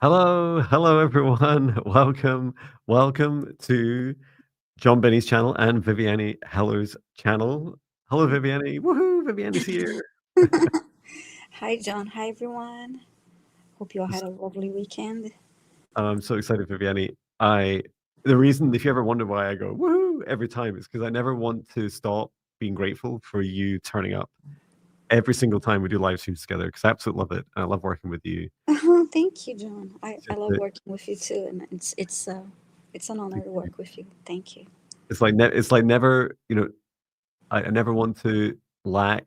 Hello, hello everyone. Welcome to John Benny's channel and Viviane Heller's channel. Hello, Viviane. Woohoo! Viviane's here. Hi, John. Hi, everyone. Hope you all had a lovely weekend. I'm so excited, Viviane. The reason, if you ever wonder why I go woohoo every time, is because I never want to stop being grateful for you turning up every single time we do live streams together. Because I absolutely love it. I love working with you. Thank you, John. I, It's I just love that working with you too, and it's an honor to work with you. Thank you. it's like never, I never want to lack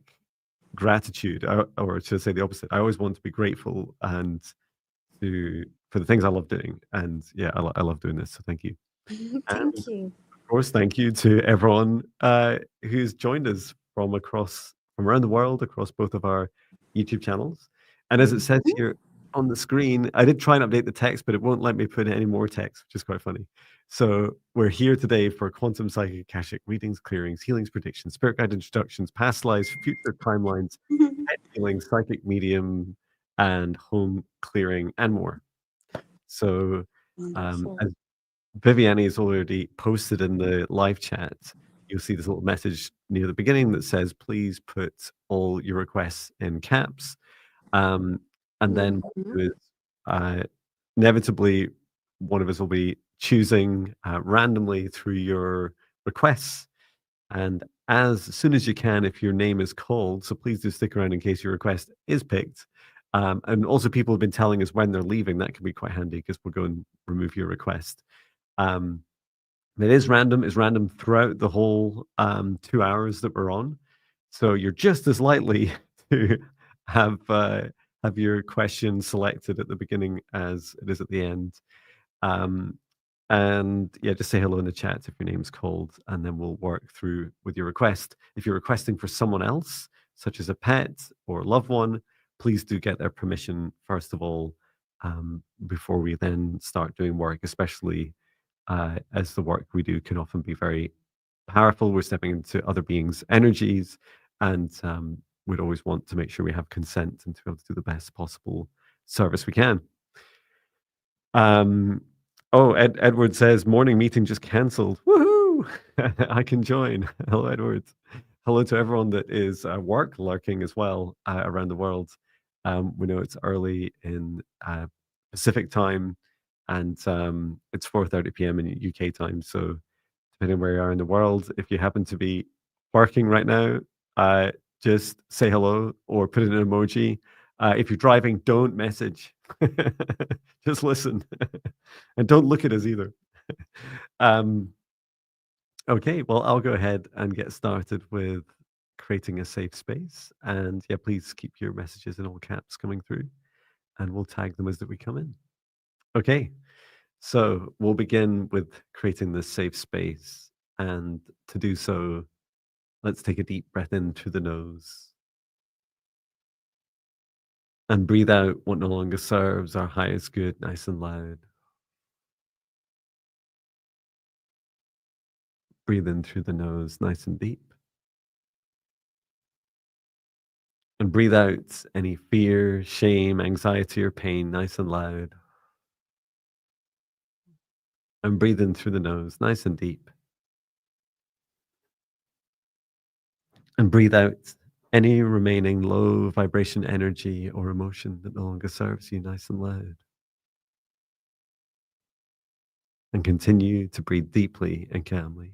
gratitude, or should I say the opposite? I always want to be grateful and for the things I love doing. And yeah, I love doing this. So thank you. And Thank you. of course, thank you to everyone who's joined us from around the world across both of our YouTube channels. And as it says Mhm. here on the screen, I did try and update the text, but it won't let me put in any more text, which is quite funny. So we're here today for quantum psychic Akashic readings, clearings, healings, predictions, spirit guide introductions, past lives, future timelines, pet healing, psychic medium, and home clearing, and more. So Wonderful. as Viviane has already posted in the live chat, you'll see this little message near the beginning that says, please put all your requests in caps. Um, and then what Mhm. we'll do is inevitably one of us will be choosing randomly through your requests. And as soon as you can, if your name is called, so please do stick around in case your request is picked. And also, people have been telling us when they're leaving. That can be quite handy because we'll go and remove your request. Um, it is random. It's random throughout the whole 2 hours that we're on. So you're just as likely to have uh, have your question selected at the beginning as it is at the end. Um, and yeah, just say hello in the chat if your name's called, and then we'll work through with your request. If you're requesting for someone else, such as a pet or a loved one, please do get their permission first of all, before we then start doing work, especially as the work we do can often be very powerful. We're stepping into other beings' energies, and we'd always want to make sure we have consent and to be able to do the best possible service we can. Um, oh, Edward says morning meeting just cancelled. Woohoo! I can join. Hello, Edward. Hello to everyone that is work lurking as well around the world. We know it's early in Pacific time, and it's 4:30 p.m. in UK time. So depending where you are in the world, if you happen to be working right now, uh, just say hello or put in an emoji. If you're driving, don't message. Just listen and don't look at us either. um, okay, well, I'll go ahead and get started with creating a safe space. And yeah, please keep your messages in all caps coming through, and we'll tag them as that we come in. Okay, so we'll begin with creating this safe space. And to do so, let's take a deep breath in through the nose and breathe out what no longer serves our highest good, nice and loud. Breathe in through the nose, nice and deep. And breathe out any fear, shame, anxiety, or pain, nice and loud. And breathe in through the nose, nice and deep. And breathe out any remaining low vibration energy or emotion that no longer serves you, nice and loud. And continue to breathe deeply and calmly.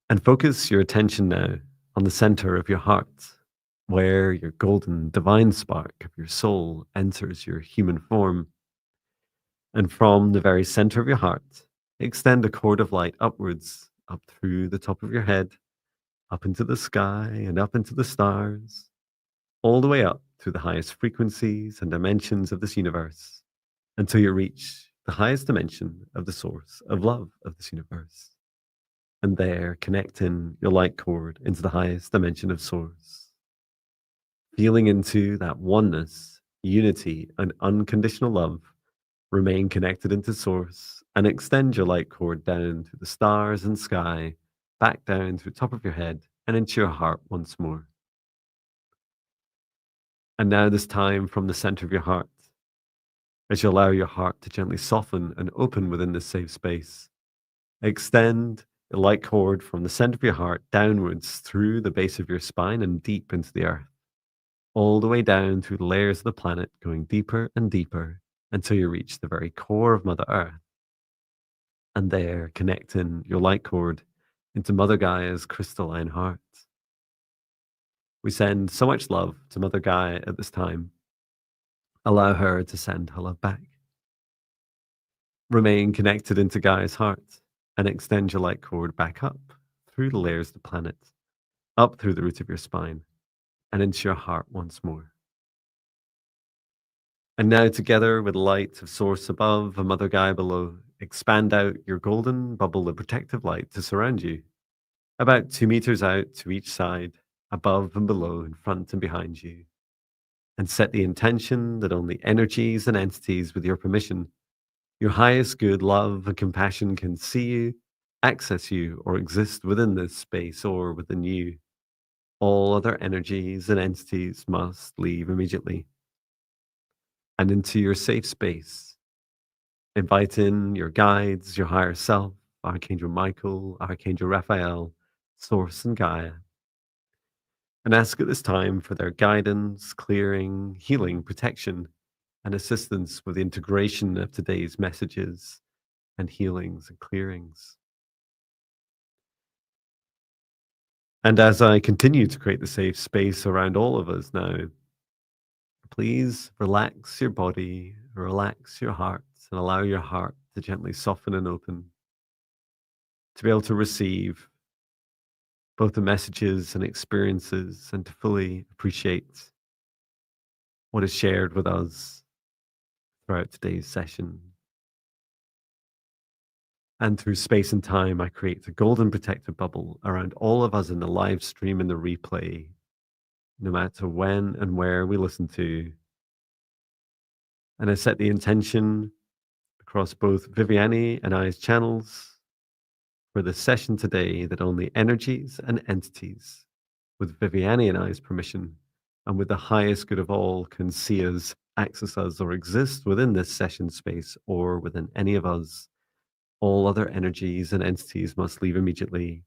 And focus your attention now on the center of your heart, where your golden divine spark of your soul enters your human form. And from the very center of your heart, extend a cord of light upwards, up through the top of your head, up into the sky and up into the stars, all the way up through the highest frequencies and dimensions of this universe until you reach the highest dimension of the source of love of this universe. And there, connecting your light cord into the highest dimension of source, feeling into that oneness, unity, and unconditional love. Remain connected into source and extend your light cord down to the stars and sky, back down to the top of your head and into your heart once more. And now, this time from the center of your heart, as you allow your heart to gently soften and open within this safe space, extend the light cord from the center of your heart downwards through the base of your spine and deep into the earth, all the way down through the layers of the planet, going deeper and deeper until you reach the very core of Mother Earth. And there, connecting your light cord into Mother Gaia's crystalline heart. We send so much love to Mother Gaia at this time. Allow her to send her love back. Remain connected into Gaia's heart and extend your light cord back up through the layers of the planet, up through the root of your spine, and into your heart once more. And now, together with light of Source above and Mother Gaia below, expand out your golden bubble of protective light to surround you, about 2 meters out to each side, above and below, in front and behind you. And set the intention that only energies and entities with your permission, your highest good, love, and compassion can see you, access you, or exist within this space or within you. All other energies and entities must leave immediately. And into your safe space, invite in your guides, your higher self, Archangel Michael, Archangel Raphael, Source, and Gaia. And ask at this time for their guidance, clearing, healing, protection, and assistance with the integration of today's messages and healings and clearings. And as I continue to create the safe space around all of us now, please relax your body, relax your heart, and allow your heart to gently soften and open to be able to receive both the messages and experiences and to fully appreciate what is shared with us throughout today's session. And through space and time, I create a golden protective bubble around all of us in the live stream and the replay, no matter when and where we listen to. And I set the intention across both Viviane and I's channels for the session today that only energies and entities, with Viviane and I's permission, and with the highest good of all, can see us, access us, or exist within this session space or within any of us. All other energies and entities must leave immediately.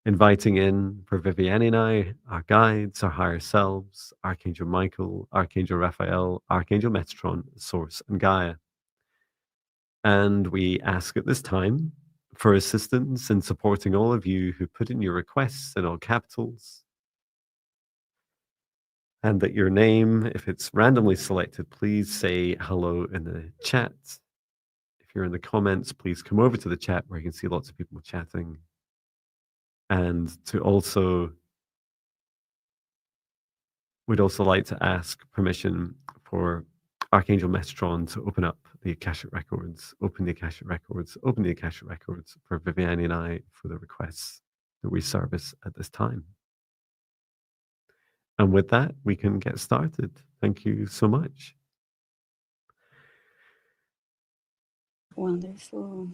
Inviting in for Viviane and I, our guides, our higher selves, Archangel Michael, Archangel Raphael, Archangel Metatron, Source, and Gaia. And we ask at this time for assistance in supporting all of you who put in your requests in all capitals, and that your name, if it's randomly selected, please say hello in the chat. If you're in the comments, please come over to the chat where you can see lots of people chatting. And to also, we'd also like to ask permission for Archangel Metatron to open up the Akashic Records, open the Akashic Records, open the Akashic Records for Viviane and I for the requests that we service at this time. And with that, we can get started. Thank you so much. Wonderful.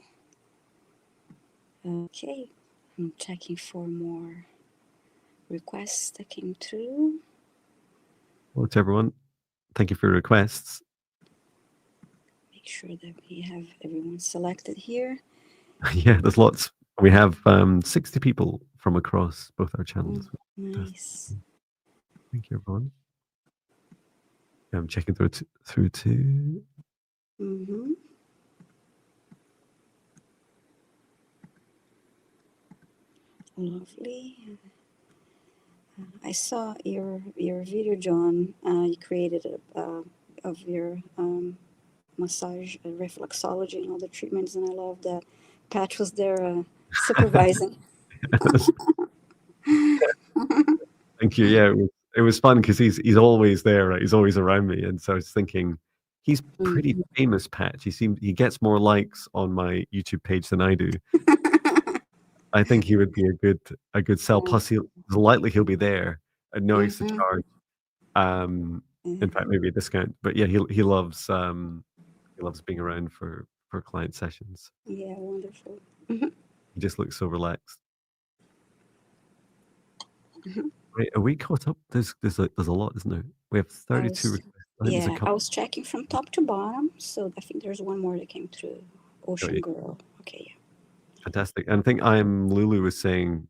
Okay, I'm checking for more requests that came through. Hello to everyone. Thank you for your requests. Make sure that we have everyone selected here. Yeah, there's lots. We have 60 people from across both our channels. Oh, nice. Thank you, everyone. I'm checking through too. Mm-hmm. Lovely. I saw your video, John. You created of your massage, reflexology, and all the treatments, and I love that Pat was there supervising. Thank you. Yeah, it was fun because he's always there, right? He's always around me, and so I was thinking he's pretty famous, Patch. He gets more likes on my YouTube page than I do. I think he would be a good sell. Plus, he'll be there at no extra charge. In fact, maybe a discount. But yeah, he loves being around for client sessions. Yeah, wonderful. He just looks so relaxed. Right, are we caught up? There's a lot, isn't there? We have I 32 was, requests. I think there's a yeah, I couple. was checking from top to bottom, so I think there's one more that came through. Got Ocean you. Girl. Okay, Fantastic. And I think I'm Lulu was saying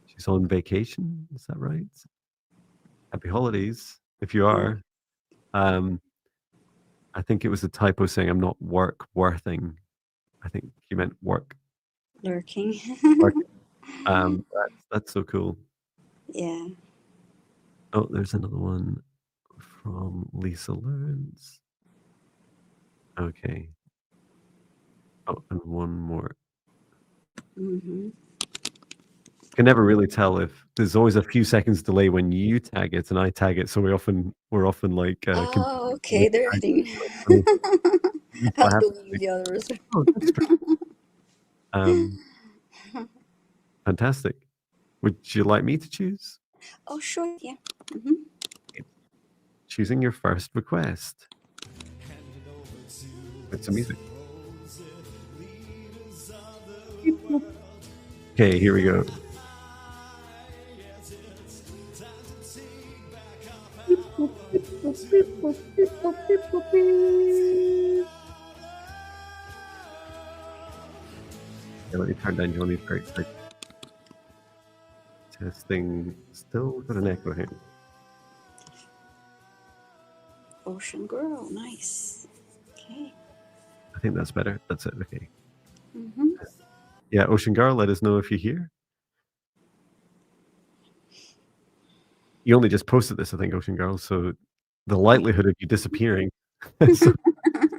she's on vacation. Is that right? Happy holidays if you yeah. are. Um, I think it was a typo saying I'm not work worthing. I think you meant work. Lurking. Work. That's so cool. Yeah. Oh, there's another one from Lisa Lawrence. Okay. Oh, and one more. Mm-hmm. Can never really tell if there's always a few seconds delay when you tag it and I tag it, so we're often like Oh, confused okay. which They're tag heading. it. So what I'm happens? doing the others. Oh, that's true. Um, fantastic. Would you like me to choose? Oh, sure. Yeah. Mm-hmm. Choosing your first request with some music. Okay, here we go. Okay, let me turn down your volume very quick. Testing. Still got an echo here. Ocean Girl. Nice. Okay. I think that's better. That's it. Okay. Mm-hmm. Yeah, Ocean Girl, let us know if you're here. You only just posted this, I think, Ocean Girl, so the likelihood of you disappearing is so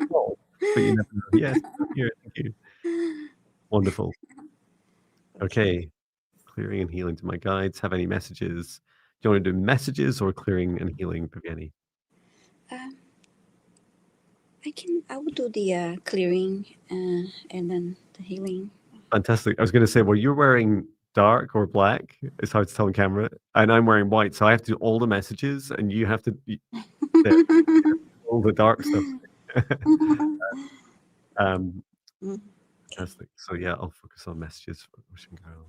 small, but you never know. Yes, I'm here. Thank you. Wonderful. Okay. Clearing and healing to my guides. Have any messages? Do you want to do messages or clearing and healing, Viviane? Um, I will do the clearing and then the healing. Fantastic. I was going to say, well, you're wearing dark or black. It's hard to tell on camera, and I'm wearing white, so I have to do all the messages, and you have to there, all the dark stuff. um, Mm, okay. Fantastic. So yeah, I'll focus on messages for Ocean Girl.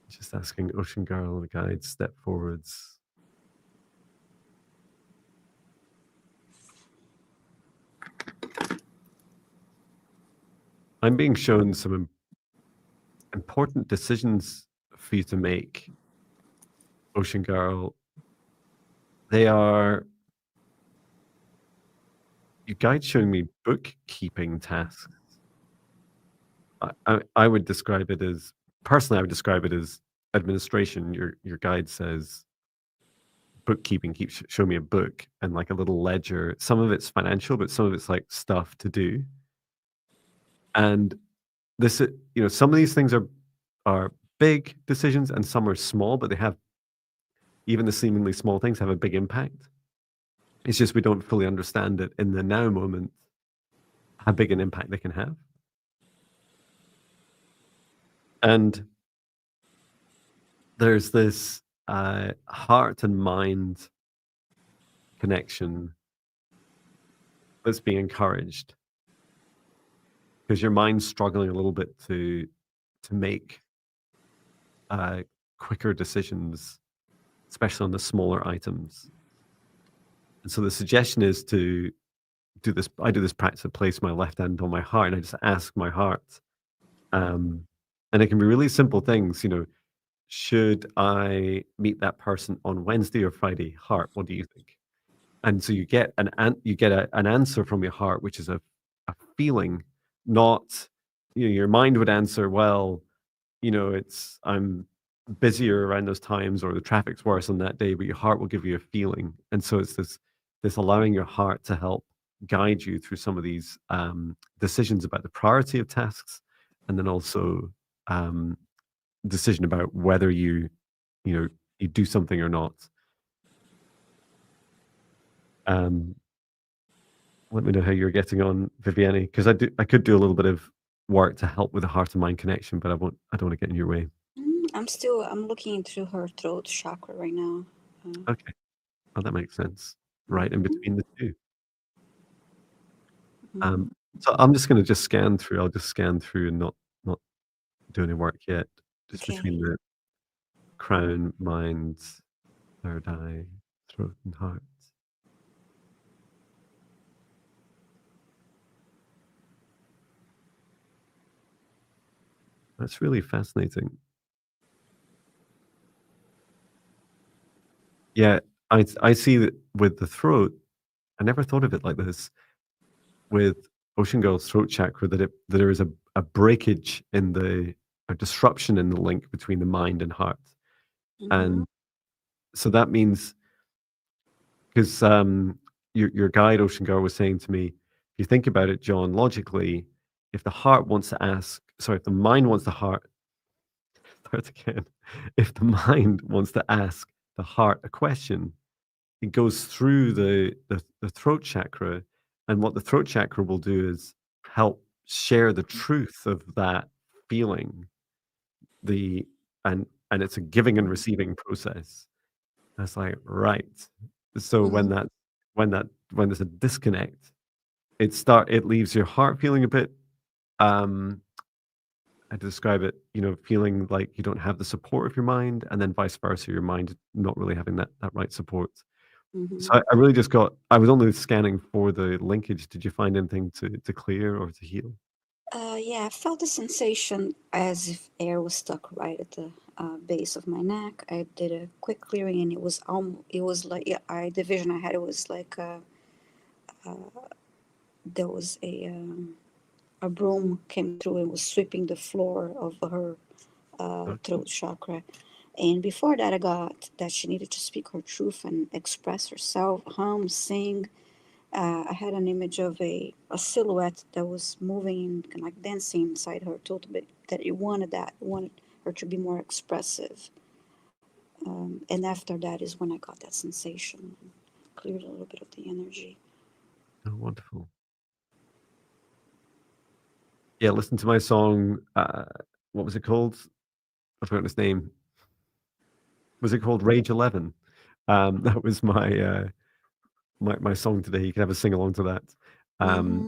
Just asking Ocean Girl, the guide, step forwards. I'm being shown some important decisions for you to make, Ocean Girl. They are your guide showing me bookkeeping tasks. I would describe it as personally, I would describe it as administration. Your guide says bookkeeping, keeps showing me a book and like a little ledger. Some of it's financial, but some of it's like stuff to do. And this, some of these things are big decisions and some are small, but they have even the seemingly small things have a big impact. It's just we don't fully understand it in the now moment how big an impact they can have. And there's this heart and mind connection that's being encouraged because your mind's struggling a little bit to make quicker decisions, especially on the smaller items. And so the suggestion is to do this. I do this practice of place my left hand on my heart, and I just ask my heart. And it can be really simple things, should I meet that person on Wednesday or Friday? Heart, what do you think? And so you get an answer from your heart, which is a feeling, not your mind would answer, well, it's I'm busier around those times or the traffic's worse on that day, but your heart will give you a feeling. And so it's this allowing your heart to help guide you through some of these decisions about the priority of tasks, and then also um, decision about whether you do something or not. Um, Let me know how you're getting on, Viviane, because I could do a little bit of work to help with the heart and mind connection, but I don't want to get in your way. I'm looking into her throat chakra right now. Okay. Oh, that makes sense. Right in Mhm, between the two. Um, mhm. so I'm just going to just scan through. I'll just scan through and not do any work yet. just Okay. between the crown, mind, third eye, throat, and heart. That's really fascinating. Yeah, I see that with the throat. I never thought of it like this. With Ocean Girl's throat chakra, that there is a breakage in a disruption in the link between the mind and heart, Mm-hmm. and so that means because your guide Ocean Girl was saying to me, if you think about it, John, logically, if the heart wants to ask, sorry, if the mind wants the heart, start again, if the mind wants to ask the heart a question, it goes through the throat chakra, and what the throat chakra will do is help share the truth of that feeling, the and it's a giving and Mm-hmm. receiving process. That's like, right. So Mm-hmm. when there's a disconnect, it leaves your heart feeling a bit, um, how to describe it, feeling like you don't have the support of your mind, and then vice versa, your mind not really having that right support. So Mm-hmm. I really just I was only scanning for the linkage. Did you find anything to clear or to heal? Yeah, I felt the sensation as if air was stuck right at the base of my neck. I did a quick clearing, and it was like, yeah, the vision I had, it was like there was a broom came through and was sweeping the floor of her Okay. throat chakra. And before that, I got that she needed to speak her truth and express herself, hum, sing. I had an image of a silhouette that was moving and like dancing inside her throat, but that it wanted her to be more expressive. And after that is when I got that sensation and cleared a little bit of the energy. Oh, wonderful. Yeah, listen to my song. What was it called? I forgot its name. Was it called Rage 11? That was my song today. You can have a sing along to that. Um, Mm-hmm.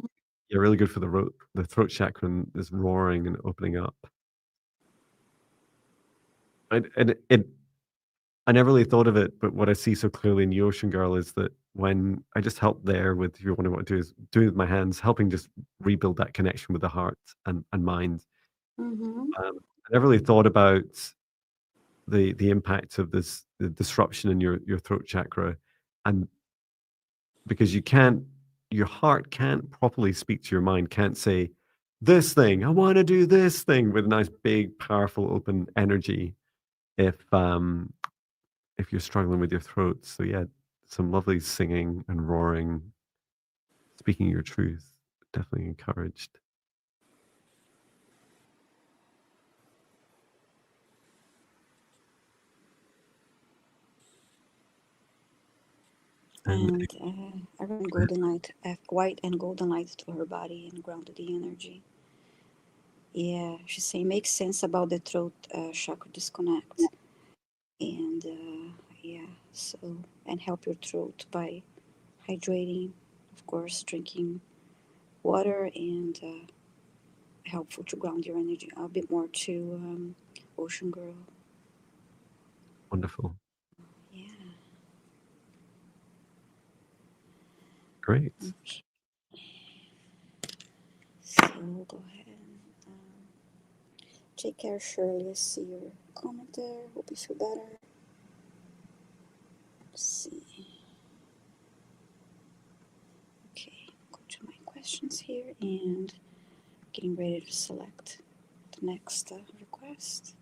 yeah, really good for the throat chakra and this roaring and opening up. And it I never really thought of it, but what I see so clearly in the Ocean Girl is that when I just help there with, if you're wondering what to do, is doing with my hands, helping just rebuild that connection with the heart and mind. Mm-hmm. I never really thought about the impact of the disruption in your throat chakra, and because your heart can't properly speak to your mind, can't say this thing, I want to do this thing with a nice big, powerful, open energy. If you're struggling with your throat, so yeah, some lovely singing and roaring, speaking your truth, definitely encouraged. And And I ran golden light, white and golden light to her body and grounded the energy. Yeah, she's saying makes sense about the throat chakra disconnect. And yeah, so, and help your throat by hydrating, of course, drinking water, and helpful to ground your energy a bit more to Ocean Girl. wonderful, Yeah. great. Okay. So go ahead and take care, Shirley. I see your comment there. Hope you feel better. Let's see. Okay, go to my questions here and getting ready to select the next request.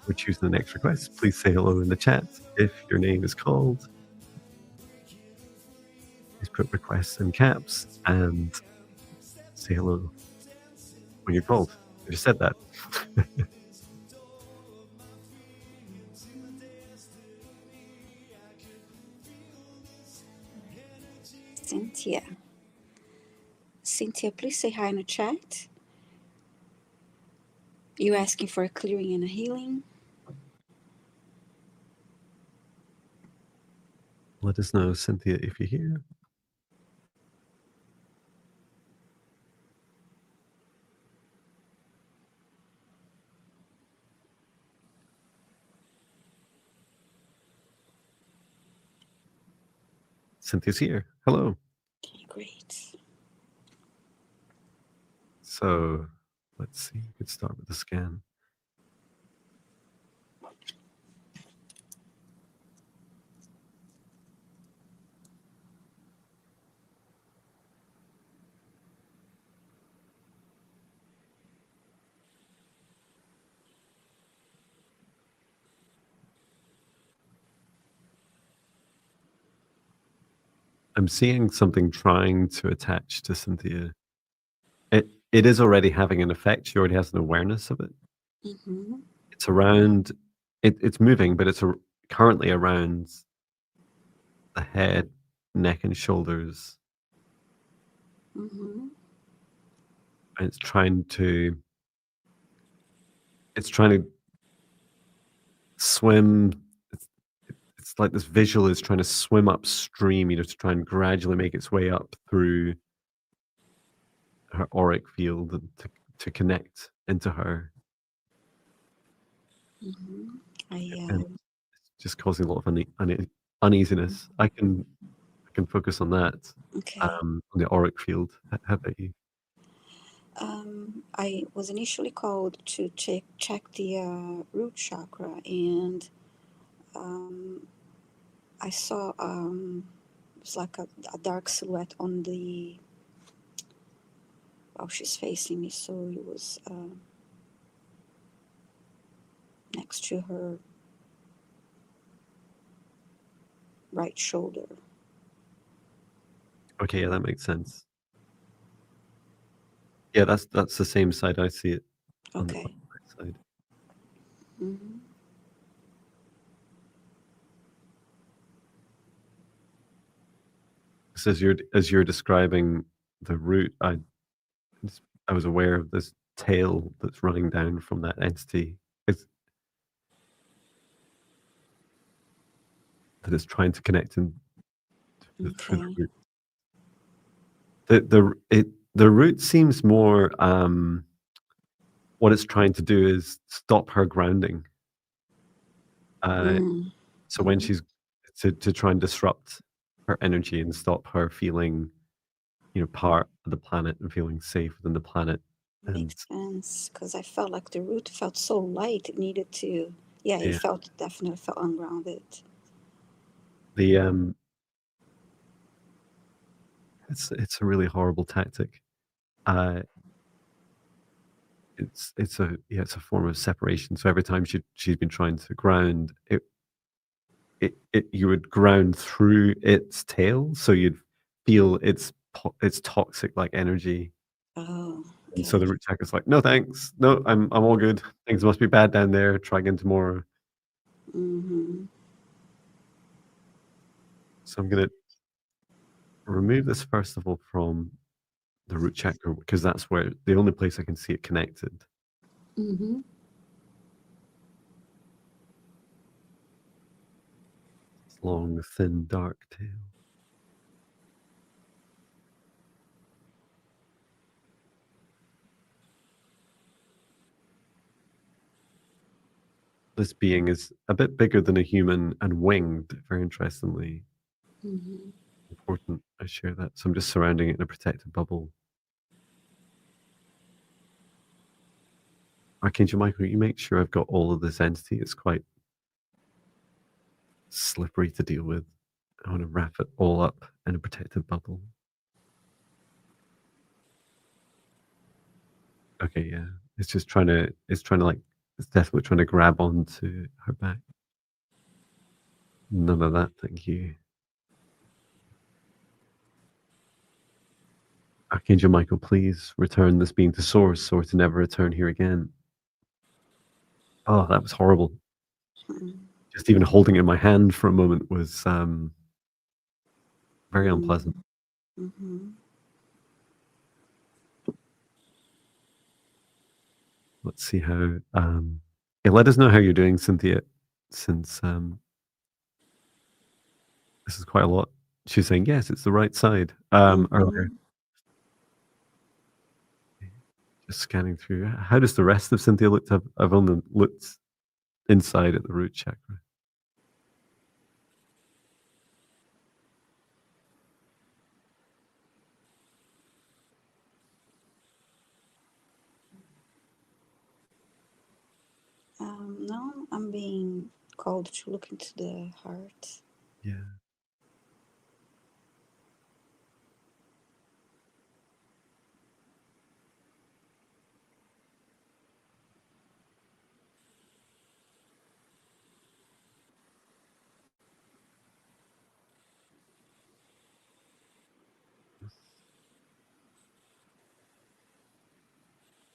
We're choosing the next request. Please say hello in the chat if your name is called. Please put requests in caps and say hello when you're called. I just said that. Cynthia. Cynthia, please say hi in the chat. You asking for a clearing and a healing? Let us know, Cynthia, if you're here. Cynthia's here. Hello. Okay, great. So let's see. We could start with the scan. I'm seeing something trying to attach to Cynthia. It is already having an effect. She already has an awareness of it. Mm-hmm. It's around. It's moving, but it's currently around the head, neck, and shoulders, Mm-hmm. and it's trying to. It's trying to swim. It's, it's like this visual is trying to swim upstream, to try and gradually make its way up through her auric field and to connect into her. Mm-hmm. I And just causing a lot of uneasiness. I can focus on that, okay. on the auric field. How about you? I was initially called to check the root chakra, and um, I saw it's like a dark silhouette on the. Well, she's facing me, so it was next to her right shoulder. Okay, yeah, that makes sense. Yeah, that's the same side I see it on the Okay. right side. Mm-hmm. So as you're describing the route, I was aware of this tail that's running down from that entity. It's that it's trying to connect in through the Okay. root. The root seems more what it's trying to do is stop her grounding. Uh, Mm. so when Mm-hmm. she's to try and disrupt her energy and stop her feeling, part of the planet and feeling safe within the planet. And Makes sense, because I felt like the root felt so light. It needed to. Yeah, it yeah, felt definitely felt ungrounded. the it's a really horrible tactic. Uh, it's a form of separation. So every time she's been trying to ground it you would ground through its tail, so you'd feel its toxic like energy. Oh, And so the okay. root chakra is like, no thanks, no, I'm all good. Things must be bad down there. Try again tomorrow. Mm-hmm. So I'm gonna remove this first of all from the root chakra because that's where the only place I can see it connected. Mm-hmm. It's long, thin, dark tail. This being is a bit bigger than a human and winged, very interestingly. Mm-hmm. Important I share that. So I'm just surrounding it in a protective bubble. Archangel Michael, you make sure I've got all of this entity. It's quite slippery to deal with. I want to wrap it all up in a protective bubble. Okay, yeah. It's definitely trying to grab onto her back. None of that, thank you. Archangel Michael, please return this being to source or to never return here again. Oh, that was horrible. Mm-hmm. Just even holding it in my hand for a moment was very unpleasant. Mm-hmm. Let's see how. Yeah, let us know how you're doing, Cynthia, since This is quite a lot. She's saying, yes, it's the right side. Earlier, Mm-hmm. just scanning through. How does the rest of Cynthia look? I've only looked inside at the root chakra. Now I'm being called to look into the heart. Yeah.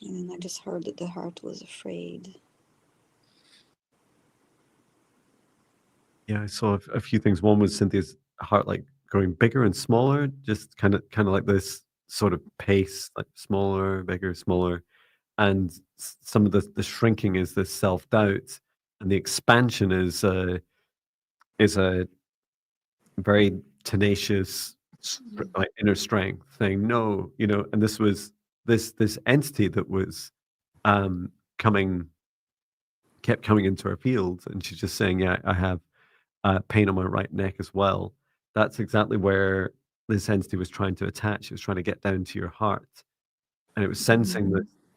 And then I just heard that the heart was afraid. Yeah, I saw a few things. One was Cynthia's heart like growing bigger and smaller, just kind of like this sort of pace, like smaller, bigger, smaller. And some of the shrinking is this self-doubt, and the expansion is a very tenacious like inner strength saying no, and this was this entity that was um coming kept coming into our field, and she's just saying, yeah, I have pain on my right neck as well. That's exactly where this entity was trying to attach. It was trying to get down to your heart, and it was sensing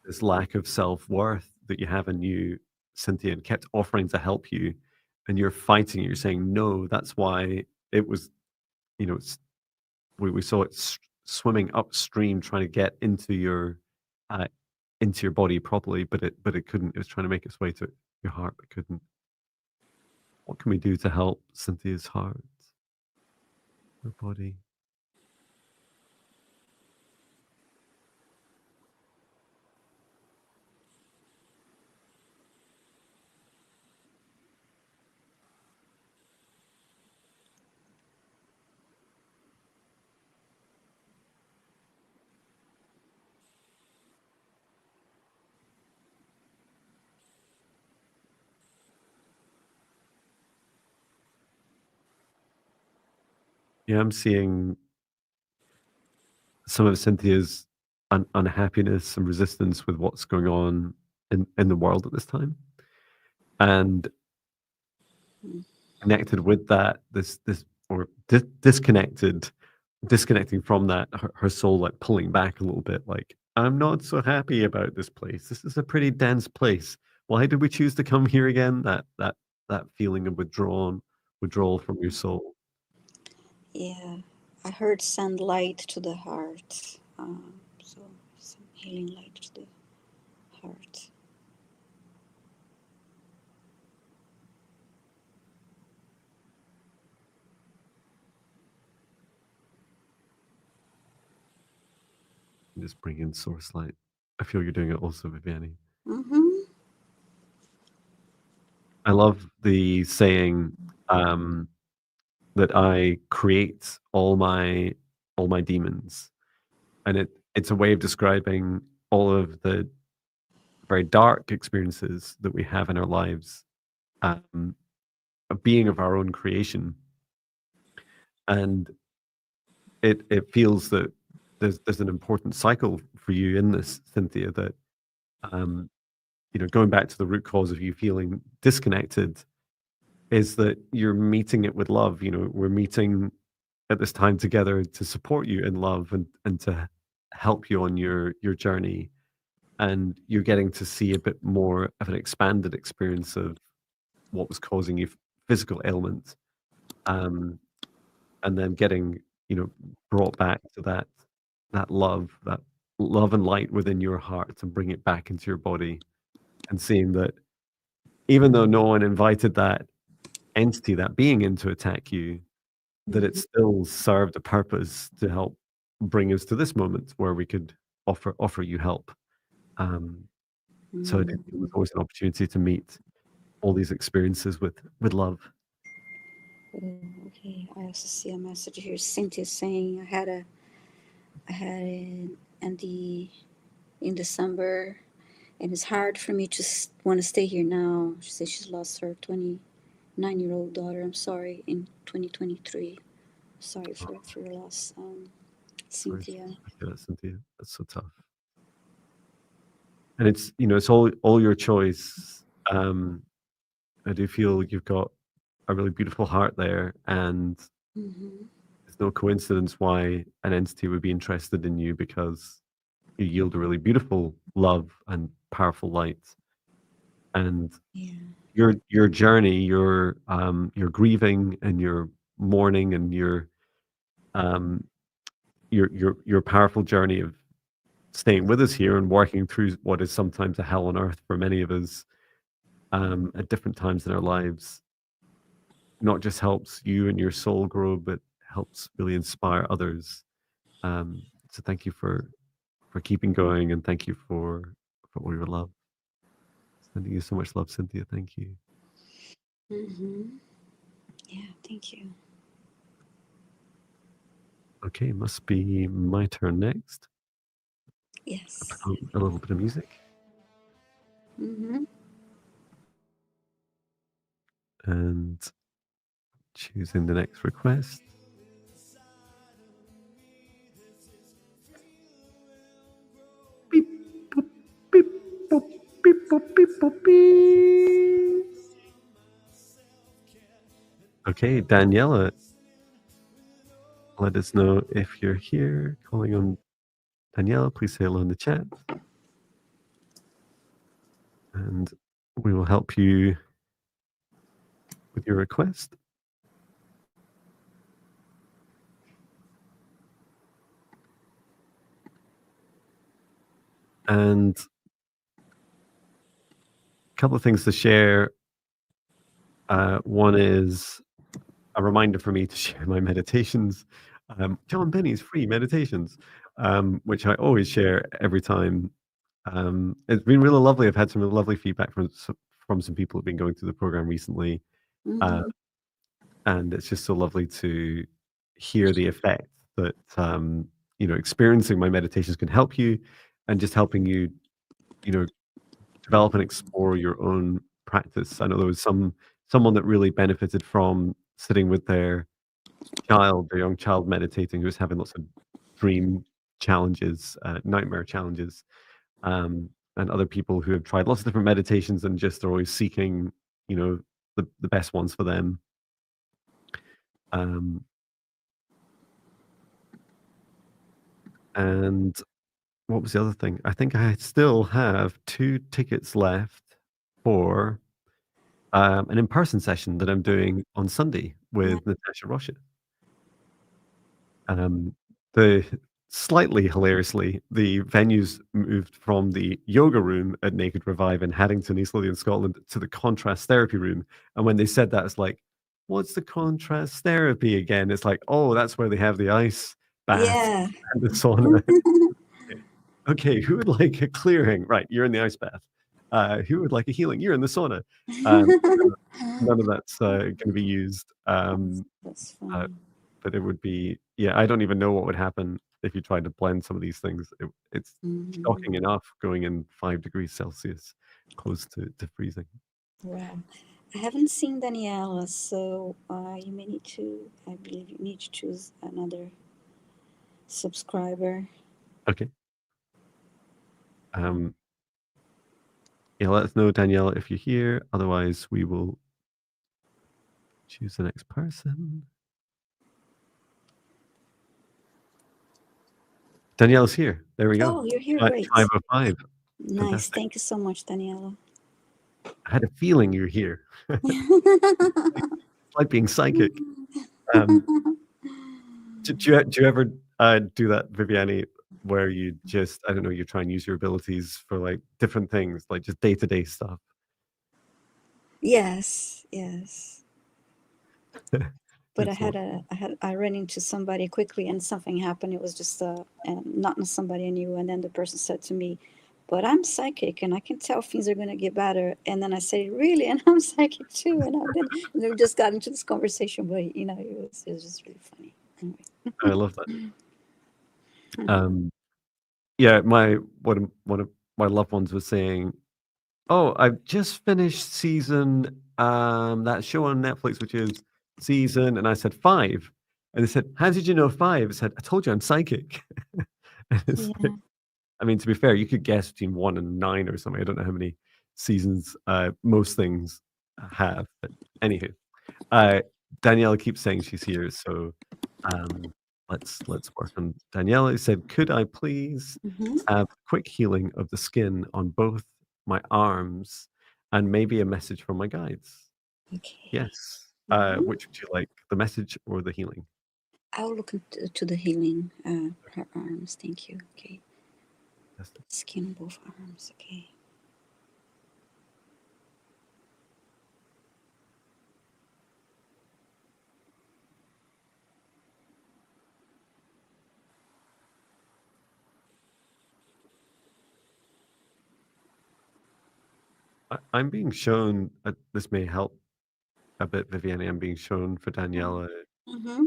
this lack of self-worth that you have in you, Cynthia, and kept offering to help you, and you're fighting it. You're saying no. That's why it was, it's, we saw it swimming upstream trying to get uh, into your body properly, but it couldn't. It was trying to make its way to your heart, but couldn't. What can we do to help Cynthia's heart, her body? Yeah, I'm seeing some of Cynthia's unhappiness and resistance with what's going on in the world at this time, and connected with that, this or disconnecting from that, her soul like pulling back a little bit, like I'm not so happy about this place. This is a pretty dense place. Why did we choose to come here again? That feeling of withdrawal from your soul. Yeah, I heard send light to the heart. So some healing light to the heart. And just bring in source light. I feel you're doing it also, Viviane. Mm-hmm. I love the saying um, that I create all my demons, and it's a way of describing all of the very dark experiences that we have in our lives, um, a being of our own creation, and it feels that there's an important cycle for you in this, Cynthia. That um, going back to the root cause of you feeling disconnected is that you're meeting it with love. We're meeting at this time together to support you in love and to help you on your journey, and you're getting to see a bit more of an expanded experience of what was causing you physical ailment, um, and then getting brought back to that love and light within your heart, and bring it back into your body, and seeing that even though no one invited that entity, that being in to attack you, that it Mm-hmm. still served a purpose to help bring us to this moment where we could offer you help. Um, so it was Mm-hmm. always an opportunity to meet all these experiences with love. Oh, okay. I also see a message here. Cynthia saying I had and the in December, and it's hard for me to want to stay here now. She says she's lost her 29-year-old daughter. I'm sorry, in 2023. sorry for your loss, Sorry to Cynthia. hear that, Cynthia. That's so tough. And it's it's all your choice. I do feel you've got a really beautiful heart there, and Hmm. it's no coincidence why an entity would be interested in you, because you yield a really beautiful love and powerful light. And Yeah. your journey, your grieving and your mourning and um your powerful journey of staying with us here and working through what is sometimes a hell on earth for many of us, at different times in our lives, not just helps you and your soul grow, but helps really inspire others. So thank you for keeping going, and thank you for all your love. Sending you so much love, Cynthia. Thank you. Hmm. Yeah, thank you. Okay, must be my turn next. I'll put Yes. on a little bit of music Hmm. and choosing the next request. Beep, boop, beep, boop, beep, boop, beep, boop, beep. Okay, Daniela, let us know if you're here. Calling on Daniela, please say hello in the chat, and we will help you with your request. And a couple of things to share. One is a reminder for me to share my meditations. John Benny's free meditations, which I always share every time. It's been really lovely. I've had some really lovely feedback from some people who've been going through the program recently, uh, Hmm. and it's just so lovely to hear the effect that experiencing my meditations can help you, and just helping you, you know, develop and explore your own practice. I know there was someone that really benefited from sitting with their young child meditating, who was having lots of dream challenges, nightmare challenges, and other people who have tried lots of different meditations and just are always seeking, the best ones for them. Um, and what was the other thing? I think I still have 2 tickets left for an in-person session that I'm doing on Sunday Nice. with Natasha Rocha. Um, the Slightly hilariously, the venues moved from the yoga room at Naked Revive in Haddington, East Lothian, Scotland, to the contrast therapy room. And when they said that, it's like, what's the contrast therapy again? It's like, oh, that's where they have the ice bath Yeah. and the sauna. Okay, who would like a clearing? Right, you're in the ice bath. Who would like a healing? You're in the sauna. Um, None of that's going to be used. That's Uh, fun. but it would be, yeah, I don't even know what would happen if you tried to blend some of these things. It's Hmm. shocking enough going in 5 degrees Celsius, close to freezing. Wow. I haven't seen Daniela, so you may need to, I believe you need to choose another subscriber. Okay. Um, yeah, let us know, Danielle, if you're here. Otherwise, we will choose the next person. Danielle's here. There we go. Oh, you're here. Great. 505. Nice. Fantastic. Thank you so much, Daniela. I had a feeling you're here. It's like being psychic. Um, do you ever do that, Viviane, where you just, I don't know, you try and use your abilities for like different things, like just day to day stuff? Yes, yes. But It's a lot. I ran into somebody quickly, and something happened. It was just not somebody I knew, and then the person said to me, "But I'm psychic, and I can tell things are gonna get better." And then I said, "Really?" And I'm psychic too. And then we just got into this conversation. But it was just really funny. Anyway. I love that. Um, yeah, one of my loved ones was saying, "Oh, I've just finished season that show on Netflix, which is season," and I said 5, And they said, "How did you know 5?" I said, "I told you I'm psychic." And it's like, Yeah. I mean, to be fair, you could guess between 1 and 9 or something. I don't know how many seasons most things have. But anywho, uh, Daniela keeps saying she's here, so um, let's work on Daniela. He said, "Could I please Mm-hmm. have quick healing of the skin on both my arms and maybe a message from my guides?" Okay. Yes. Mm-hmm. Which would you like, the message or the healing? I'll look into to the healing. Her arms. Thank you. Okay. Yes. Skin on both arms. Okay. I'm being shown, this may help a bit, Viviane. I'm being shown for Daniela Mm-hmm.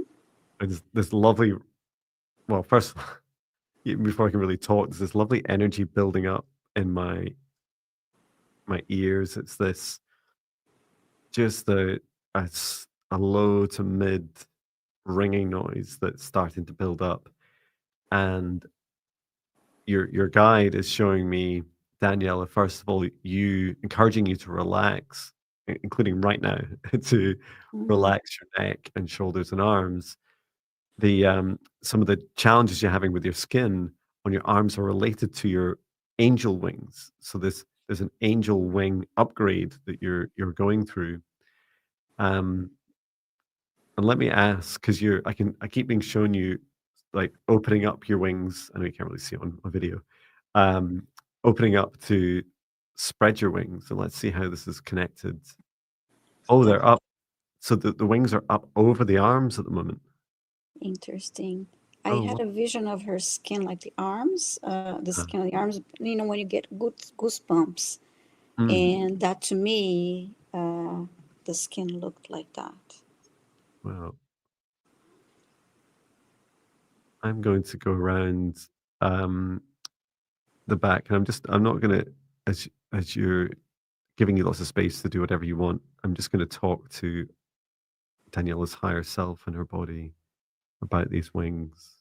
this lovely, well, first of all, even before I can really talk, there's this lovely energy building up in my ears. It's this just a low to mid ringing noise that's starting to build up, and your guide is showing me, Daniela, first of all, you encouraging you to relax, including right now, to Mm-hmm. relax your neck and shoulders and arms. The some of the challenges you're having with your skin on your arms are related to your angel wings. So there's an angel wing upgrade that you're going through. Um, and let me ask, because I keep being shown you like opening up your wings. I know you can't really see it on a video. Um, Opening up to spread your wings, and let's see how this is connected. Oh, That's they're up. So the wings are up over the arms at the moment. interesting. I Oh, had wow. a vision of her skin, like the arms, the skin of the arms. You know, when you get good goosebumps, Mm, and that to me, the skin looked like that. wow. I'm going to go around um, the back, and I'm not gonna, as you're giving you lots of space to do whatever you want, I'm just gonna talk to Daniela's higher self and her body about these wings.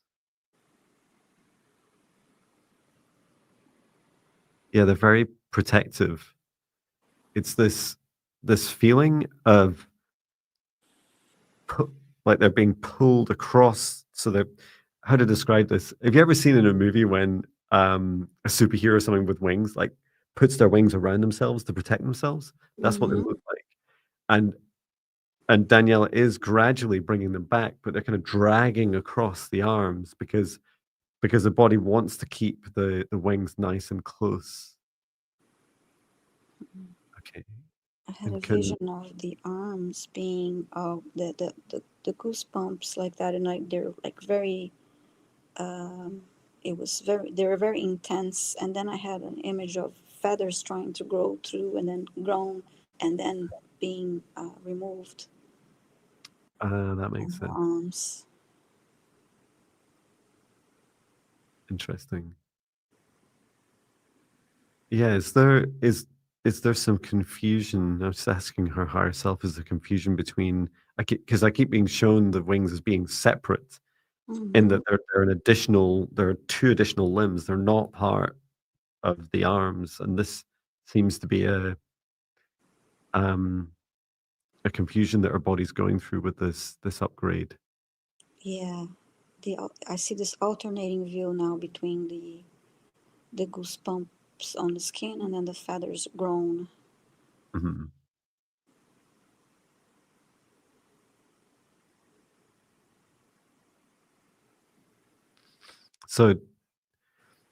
Yeah, they're very protective. It's this feeling of pu- like they're being pulled across. So they're, how to describe this? Have you ever seen in a movie when a superhero or something with wings like puts their wings around themselves to protect themselves? That's what they Mm-hmm. look like. And Daniela is gradually bringing them back, but they're kind of dragging across the arms because the body wants to keep the wings nice and close. Okay, I had a and can vision of the arms being the goosebumps like that, and like they're like very. Um, it was very. They were very intense, and then I had an image of feathers trying to grow through, and then grown, and then being removed that on makes her sense. arms. Interesting. Yeah, is there some confusion? I was just asking her higher self, is there confusion between, because I keep being shown the wings as being separate in Mm-hmm. that they're an additional, there are two additional limbs. They're not part of the arms, and this seems to be um a confusion that our body's going through with this upgrade. Yeah, I see this alternating view now between the goosebumps on the skin and then the feathers grown. Mhm. So